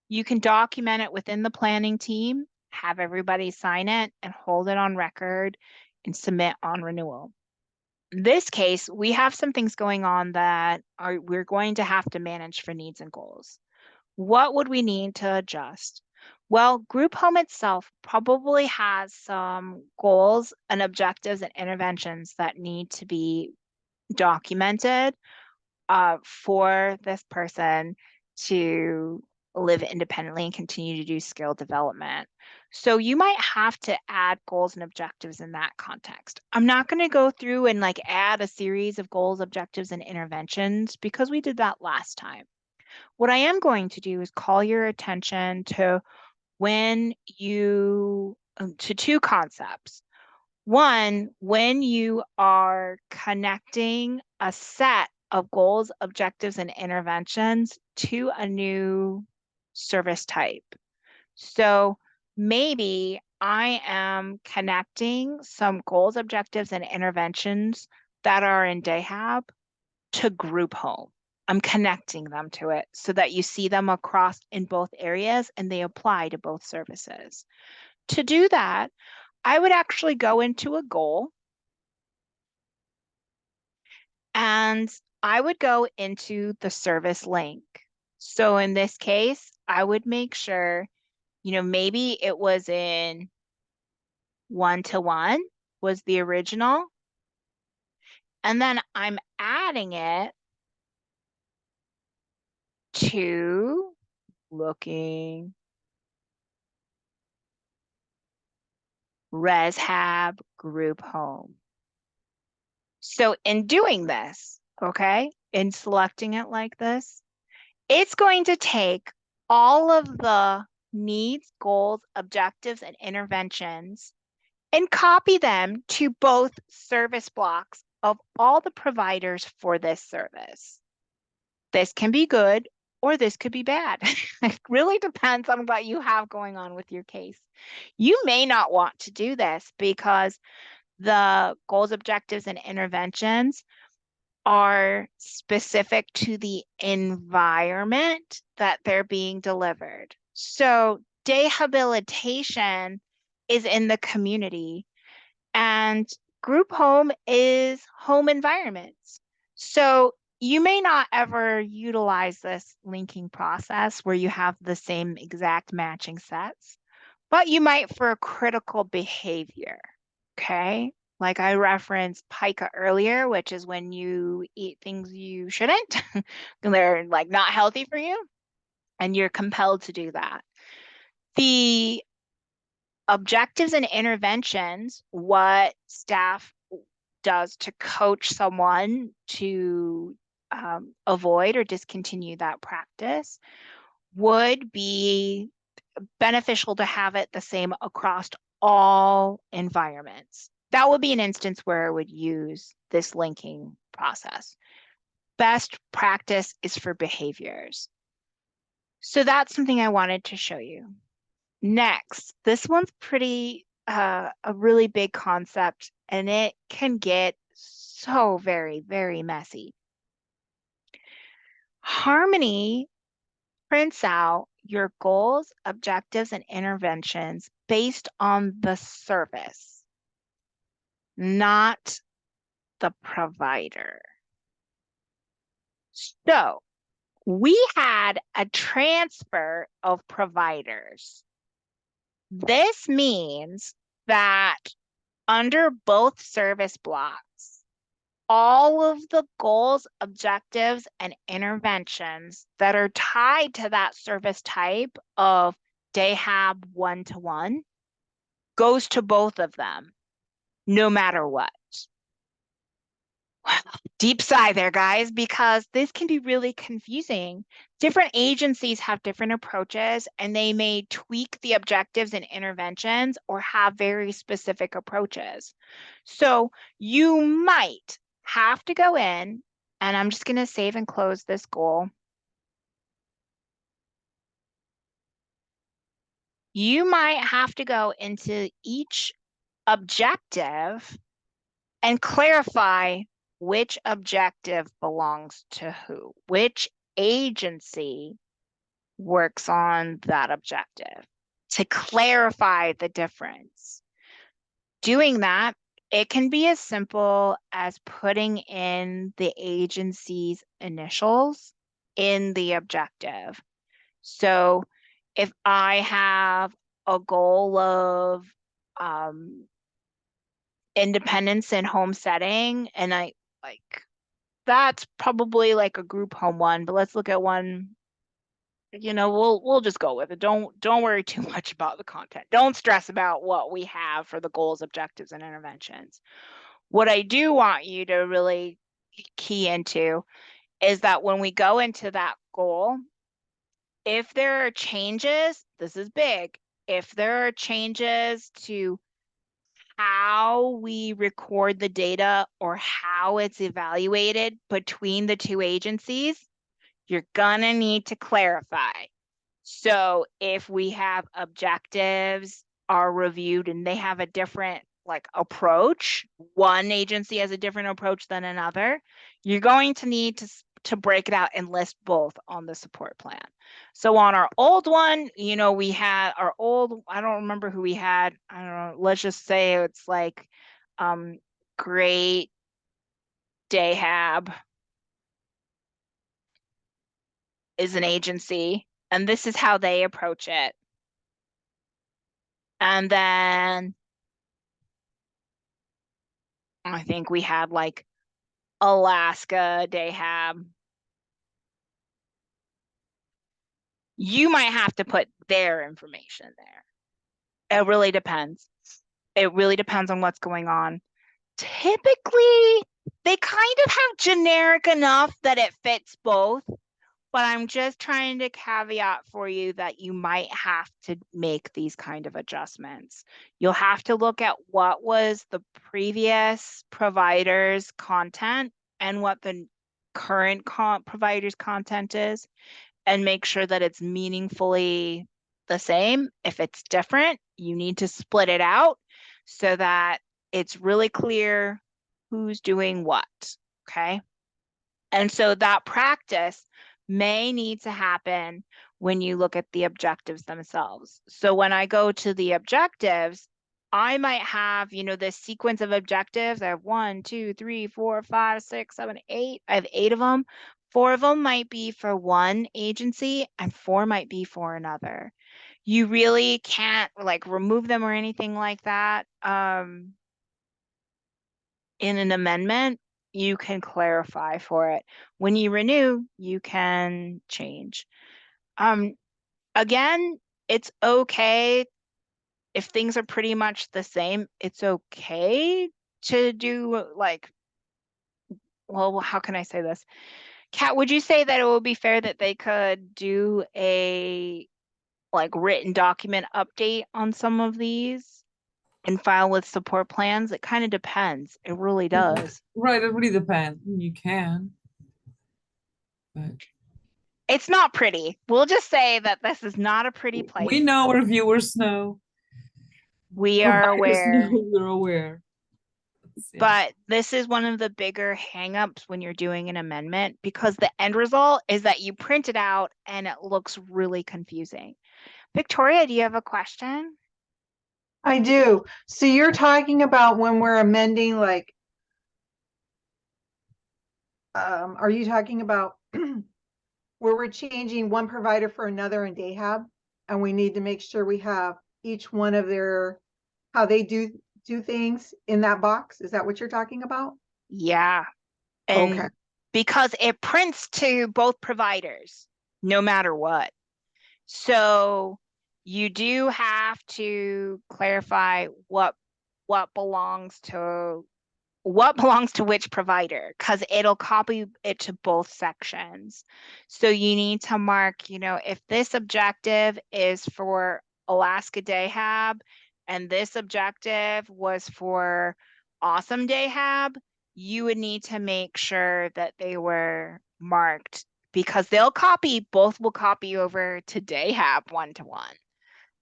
You can document it within the planning team, have everybody sign it and hold it on record and submit on renewal. In this case, we have some things going on that we're going to have to manage for needs and goals. What would we need to adjust? Well, group home itself probably has some goals and objectives and interventions that need to be documented for this person to live independently and continue to do skill development. So you might have to add goals and objectives in that context. I'm not going to go through and like add a series of goals, objectives, and interventions because we did that last time. What I am going to do is call your attention to to two concepts. One, when you are connecting a set of goals, objectives, and interventions to a new service type. So maybe I am connecting some goals, objectives, and interventions that are in DayHab to group home. I'm connecting them to it so that you see them across in both areas and they apply to both services. To do that, I would actually go into a goal and I would go into the service link. So in this case, I would make sure, maybe it was in 1-to-1 was the original. And then I'm adding it to looking Reshab, group home. So in doing this, okay, in selecting it like this, it's going to take all of the needs, goals, objectives, and interventions and copy them to both service blocks of all the providers for this service. This can be good or this could be bad. It really depends on what you have going on with your case. You may not want to do this because the goals, objectives, and interventions are specific to the environment that they're being delivered. So rehabilitation is in the community and group home is home environments. So you may not ever utilize this linking process where you have the same exact matching sets, but you might for a critical behavior. Okay. Like I referenced pica earlier, which is when you eat things you shouldn't. They're like not healthy for you, and you're compelled to do that. The objectives and interventions, what staff does to coach someone to avoid or discontinue that practice, would be beneficial to have it the same across all environments. That would be an instance where I would use this linking process. Best practice is for behaviors. So that's something I wanted to show you. Next, this one's pretty a really big concept and it can get so very, very messy. Harmony prints out your goals, objectives, and interventions based on the service, not the provider. So we had a transfer of providers. This means that under both service blocks, all of the goals, objectives, and interventions that are tied to that service type of DayHab one-to-one goes to both of them, no matter what. Deep sigh there, guys, because this can be really confusing. Different agencies have different approaches and they may tweak the objectives and interventions or have very specific approaches. So you might have to go in, and I'm just going to save and close this goal. You might have to go into each objective and clarify which objective belongs to who, which agency works on that objective to clarify the difference. Doing that, it can be as simple as putting in the agency's initials in the objective. So if I have a goal of independence in home setting, and I like that's probably like a group home one, but let's look at one, we'll just go with it. Don't worry too much about the content. Don't stress about what we have for the goals, objectives, and interventions. What I do want you to really key into is that when we go into that goal, if there are changes, this is big. If there are changes to how we record the data or how it's evaluated between the two agencies, you're gonna need to clarify. So if we have objectives are reviewed and they have a different approach, one agency has a different approach than another, you're going to need to break it out and list both on the support plan. So on our old one, we had our old, I don't remember who we had. I don't know, let's just say it's like Great Dayhab is an agency, and this is how they approach it. And then I think we had like Alaska Dayhab. You might have to put their information there. It really depends. It really depends on what's going on. Typically, they kind of have generic enough that it fits both, but I'm just trying to caveat for you that you might have to make these kind of adjustments. You'll have to look at what was the previous provider's content and what the current provider's content is, and make sure that it's meaningfully the same. If it's different, you need to split it out so that it's really clear who's doing what. Okay. And so that practice may need to happen when you look at the objectives themselves. So when I go to the objectives, I might have, this sequence of objectives. I have 1, 2, 3, 4, 5, 6, 7, 8. I have 8 of them. 4 of them might be for one agency and 4 might be for another. You really can't like remove them or anything like that. In an amendment, you can clarify for it. When you renew, you can change. Um, Again, it's okay if things are pretty much the same. It's okay to do like, well, how can I say this? Kat, would you say that it would be fair that they could do a like written document update on some of these and file with support plans? It kind of depends. It really does. Right, it really depends. You can, but It's not pretty. We'll just say that this is not a pretty we place. know, our viewers know, We are providers know, aware, they're aware. Yeah. but this is one of the bigger hangups when you're doing an amendment because the end result is that you print it out and it looks really confusing. Victoria, do you have a question? I do. So you're talking about when we're amending, like, are you talking about where we're changing one provider for another in Dahab? And we need to make sure we have each one of their, how they do things in that box? Is that what you're talking about? Yeah. Okay. And because it prints to both providers, no matter what. So you do have to clarify what belongs to which provider because it'll copy it to both sections. So you need to mark, if this objective is for Alaska Dahab and this objective was for Awesome Dahab, you would need to make sure that they were marked because both will copy over to Dahab one-to-one.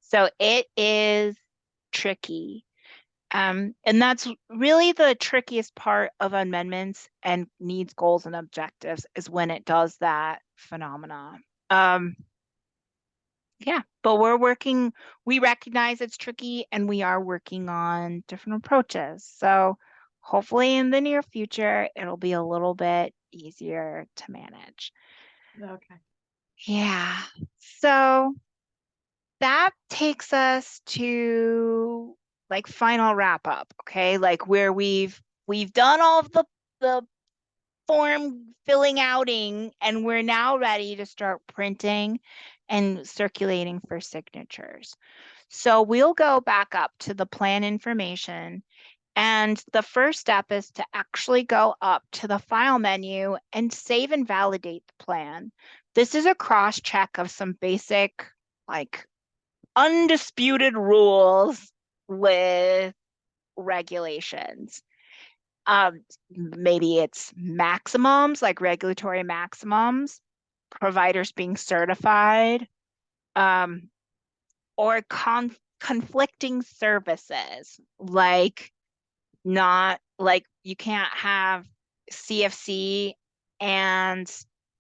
So it is tricky. And that's really the trickiest part of amendments and needs, goals, and objectives is when it does that phenomena. Yeah, but we recognize it's tricky and we are working on different approaches. So hopefully in the near future, it'll be a little bit easier to manage. Okay. Yeah. So that takes us to like final wrap up, okay? Like where we've done all of the form filling outing and we're now ready to start printing and circulating for signatures. So we'll go back up to the plan information and the first step is to actually go up to the file menu and save and validate the plan. This is a cross check of some basic like undisputed rules with regulations. Maybe it's maximums, like regulatory maximums, providers being certified, or conflicting services, like not like you can't have CFC and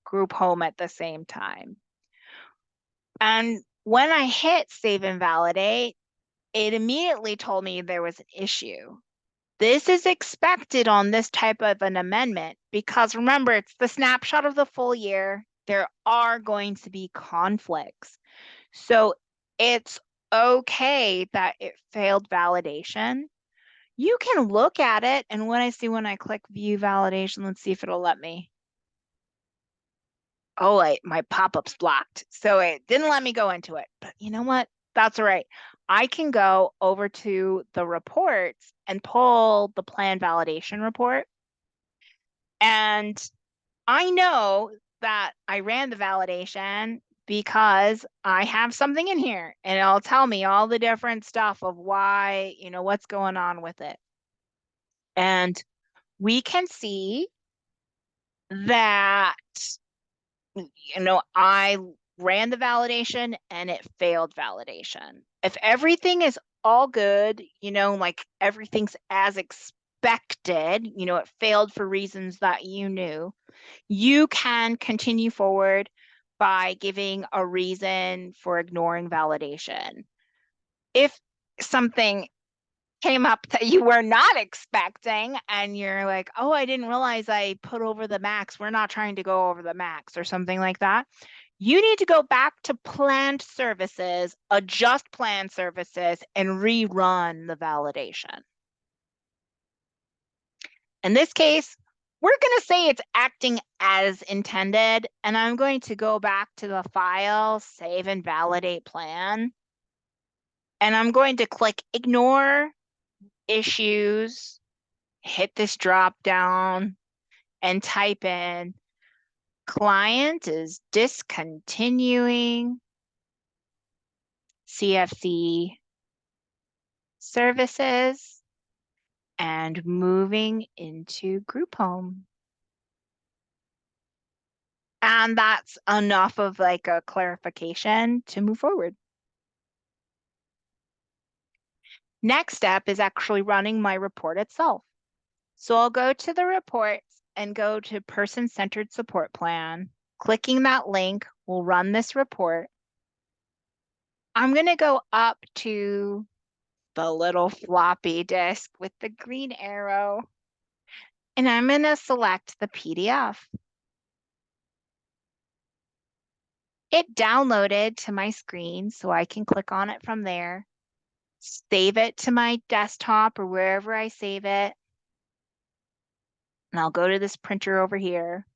group home at the same time. And when I hit save and validate, it immediately told me there was an issue. This is expected on this type of an amendment because remember, it's the snapshot of the full year. There are going to be conflicts. So it's okay that it failed validation. You can look at it, and when I click view validation, let's see if it'll let me. Oh, my pop-up's blocked. So it didn't let me go into it. But you know what? That's all right. I can go over to the reports and pull the plan validation report. And I know that I ran the validation because I have something in here and it'll tell me all the different stuff of why, what's going on with it. And we can see that, I ran the validation and it failed validation. If everything is all good, like everything's as expected, it failed for reasons that you knew, you can continue forward by giving a reason for ignoring validation. If something came up that you were not expecting and you're like, oh, I didn't realize I put over the max, we're not trying to go over the max or something like that, you need to go back to planned services, adjust planned services, and rerun the validation. In this case, we're going to say it's acting as intended, and I'm going to go back to the file, save and validate plan, and I'm going to click ignore issues, hit this drop down, and type in client is discontinuing CFC services and moving into group home. And that's enough of like a clarification to move forward. Next step is actually running my report itself. So I'll go to the reports and go to person-centered support plan. Clicking that link will run this report. I'm going to go up to the little floppy disk with the green arrow, and I'm going to select the PDF. It downloaded to my screen, so I can click on it from there, save it to my desktop or wherever I save it. And I'll go to this printer over here,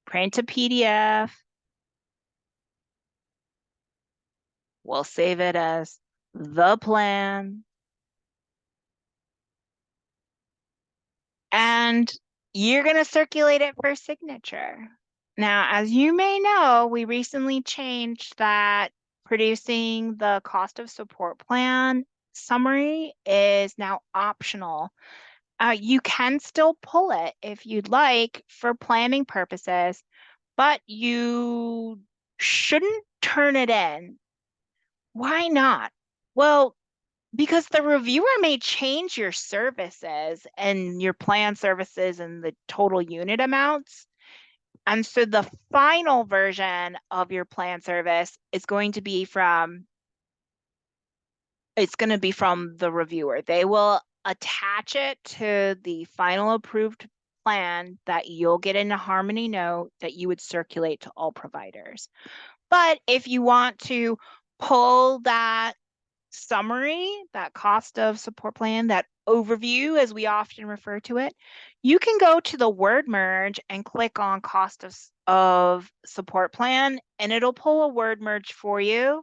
print a PDF. We'll save it as the plan. And you're going to circulate it for signature. Now, as you may know, we recently changed that producing the cost of support plan summary is now optional. You can still pull it if you'd like for planning purposes, but you shouldn't turn it in. Why not? Well, because the reviewer may change your services and your plan services and the total unit amounts. And so the final version of your plan service is going to be from the reviewer. They will attach it to the final approved plan that you'll get in a Harmony note that you would circulate to all providers. But if you want to pull that summary, that cost of support plan, that overview, as we often refer to it, you can go to the word merge and click on cost of support plan, and it'll pull a word merge for you.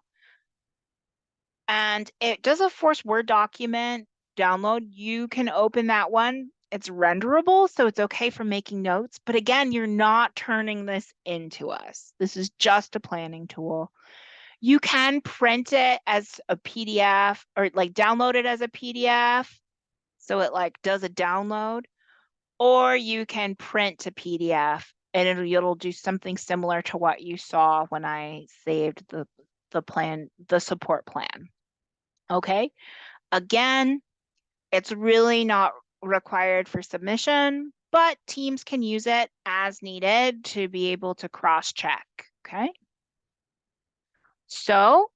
And it does a forced Word document download. You can open that one. It's renderable, so it's okay for making notes. But again, you're not turning this into us. This is just a planning tool. You can print it as a PDF or like download it as a PDF. So it like does a download, or you can print to PDF and it'll do something similar to what you saw when I saved the plan, the support plan. Okay. Again, it's really not required for submission, but teams can use it as needed to be able to cross-check. Okay. So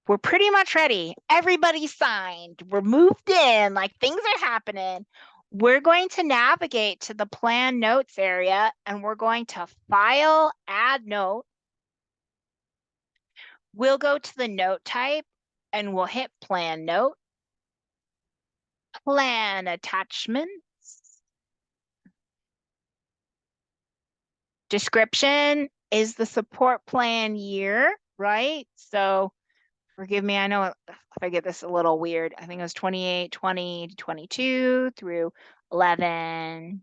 we're pretty much ready. Everybody's signed. We're moved in, like things are happening. We're going to navigate to the plan notes area and we're going to file, add note. We'll go to the note type and we'll hit plan note. Plan attachments. Description is the support plan year right? So forgive me, I know if I get this a little weird. I think it was 28, 20, 22 through 11,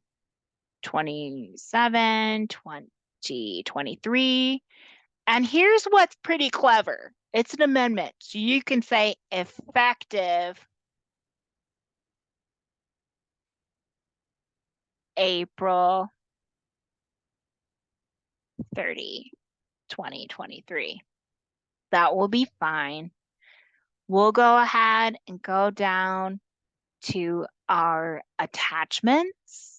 27, 20, 23. And here's what's pretty clever. It's an amendment. So you can say effective April 30, 2023. That will be fine. We'll go ahead and go down to our attachments.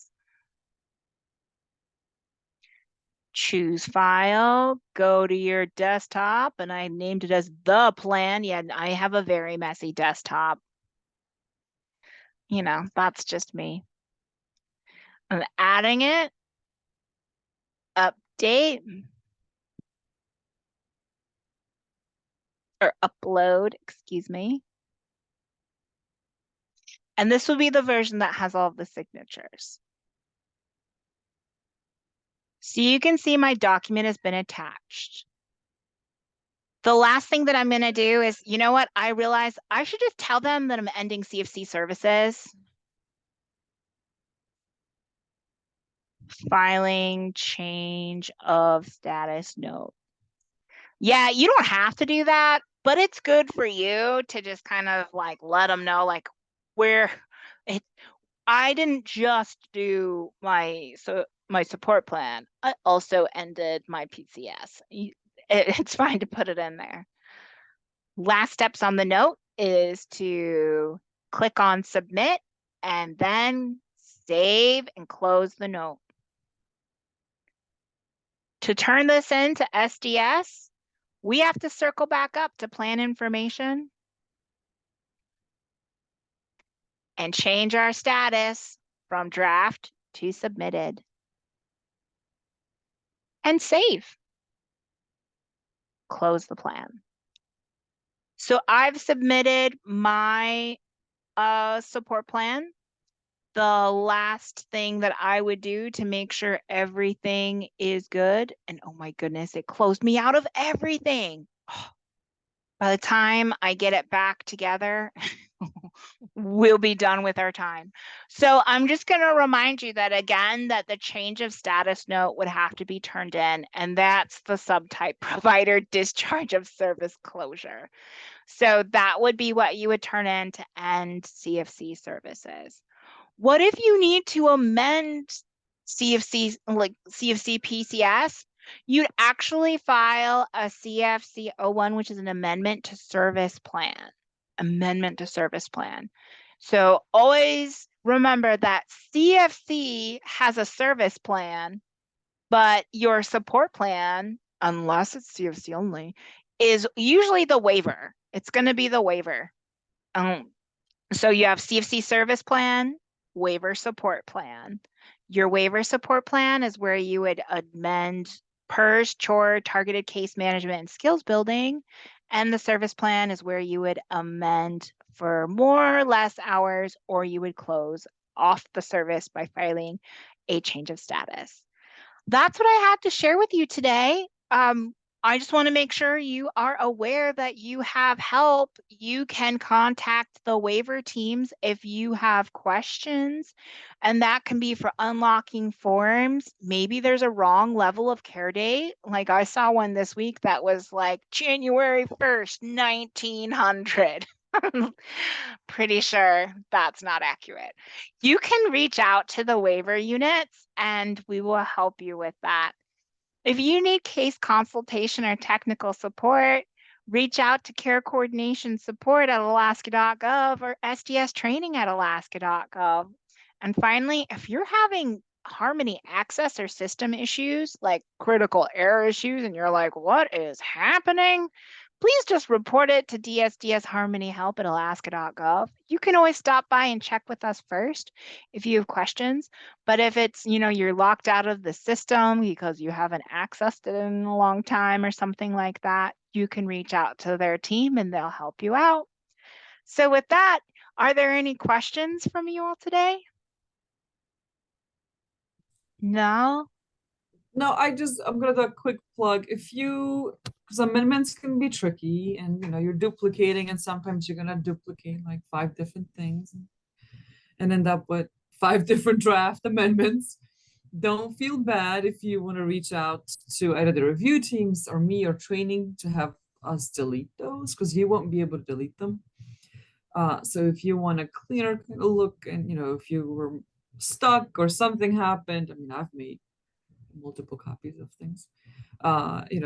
Choose file, go to your desktop, and I named it as the plan. Yeah, I have a very messy desktop. You know, that's just me. I'm adding it, update, or upload, excuse me. And this will be the version that has all of the signatures. So you can see my document has been attached. The last thing that I'm going to do is, you know what? I realize I should just tell them that I'm ending CFC services. Filing change of status note. Yeah, you don't have to do that, but it's good for you to just kind of like let them know like where it. I didn't just do my support plan. I also ended my PCS. It's fine to put it in there. Last steps on the note is to click on submit and then save and close the note. To turn this into SDS, we have to circle back up to plan information and change our status from draft to submitted. And save. Close the plan. So I've submitted my support plan. The last thing that I would do to make sure everything is good, and oh my goodness, it closed me out of everything. By the time I get it back together, we'll be done with our time. So I'm just going to remind you that again, that the change of status note would have to be turned in, and that's the subtype provider discharge of service closure. So that would be what you would turn in to end CFC services. What if you need to amend CFC, like CFC PCS? You'd actually file a CFC 01, which is an amendment to service plan. Amendment to service plan. So always remember that CFC has a service plan, but your support plan, unless it's CFC only, is usually the waiver. It's going to be the waiver. So you have CFC service plan, waiver support plan. Your waiver support plan is where you would amend PERS, chore, targeted case management, and skills building. And the service plan is where you would amend for more or less hours, or you would close off the service by filing a change of status. That's what I had to share with you today. I just want to make sure you are aware that you have help. You can contact the waiver teams if you have questions, and that can be for unlocking forms. Maybe there's a wrong level of care date. Like I saw one this week that was like January 1st, 1900. Pretty sure that's not accurate. You can reach out to the waiver units and we will help you with that. If you need case consultation or technical support, reach out to care coordination support at alaska.gov or SDS training at alaska.gov. And finally, if you're having Harmony access or system issues, like critical error issues, and you're like, what is happening? Please just report it to DSDS Harmony Help at alaska.gov. You can always stop by and check with us first if you have questions. But if it's, you're locked out of the system because you haven't accessed it in a long time or something like that, you can reach out to their team and they'll help you out. So with that, are there any questions from you all today? No? No, I'm gonna do a quick plug. Because amendments can be tricky and you're duplicating and sometimes you're gonna duplicate like 5 different things and end up with 5 different draft amendments. Don't feel bad if you want to reach out to either the review teams or me or training to have us delete those because you won't be able to delete them. So if you want a cleaner kind of look and if you were stuck or something happened, I mean, I've made multiple copies of things.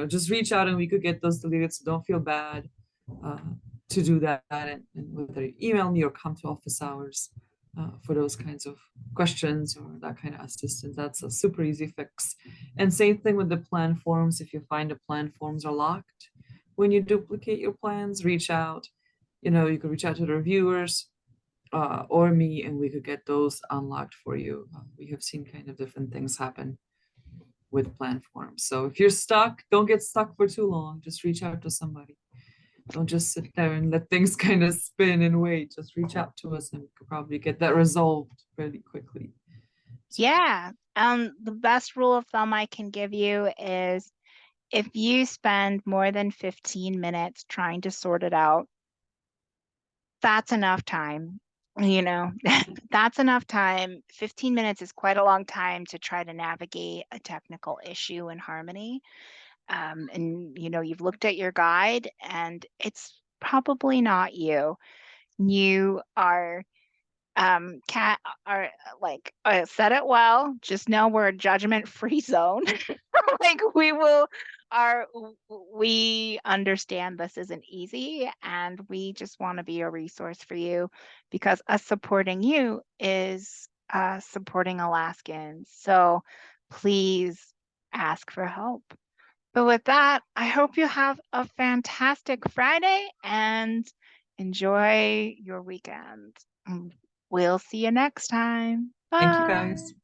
Just reach out and we could get those deleted. So don't feel bad to do that, and whether you email me or come to office hours for those kinds of questions or that kind of assistance. That's a super easy fix. And same thing with the plan forms. If you find the plan forms are locked when you duplicate your plans, reach out. You could reach out to the reviewers or me, and we could get those unlocked for you. We have seen kind of different things happen with plan forms. So if you're stuck, don't get stuck for too long. Just reach out to somebody. Don't just sit there and let things kind of spin and wait. Just reach out to us and we could probably get that resolved really quickly. Yeah. The best rule of thumb I can give you is if you spend more than 15 minutes trying to sort it out, that's enough time. That's enough time. 15 minutes is quite a long time to try to navigate a technical issue in Harmony. And you've looked at your guide and it's probably not you. You are cat are like said it well, just know we're a judgment-free zone. Like we understand this isn't easy and we just want to be a resource for you because us supporting you is supporting Alaskans. So please ask for help. But with that, I hope you have a fantastic Friday and enjoy your weekend. We'll see you next time. Thank you Bye. guys.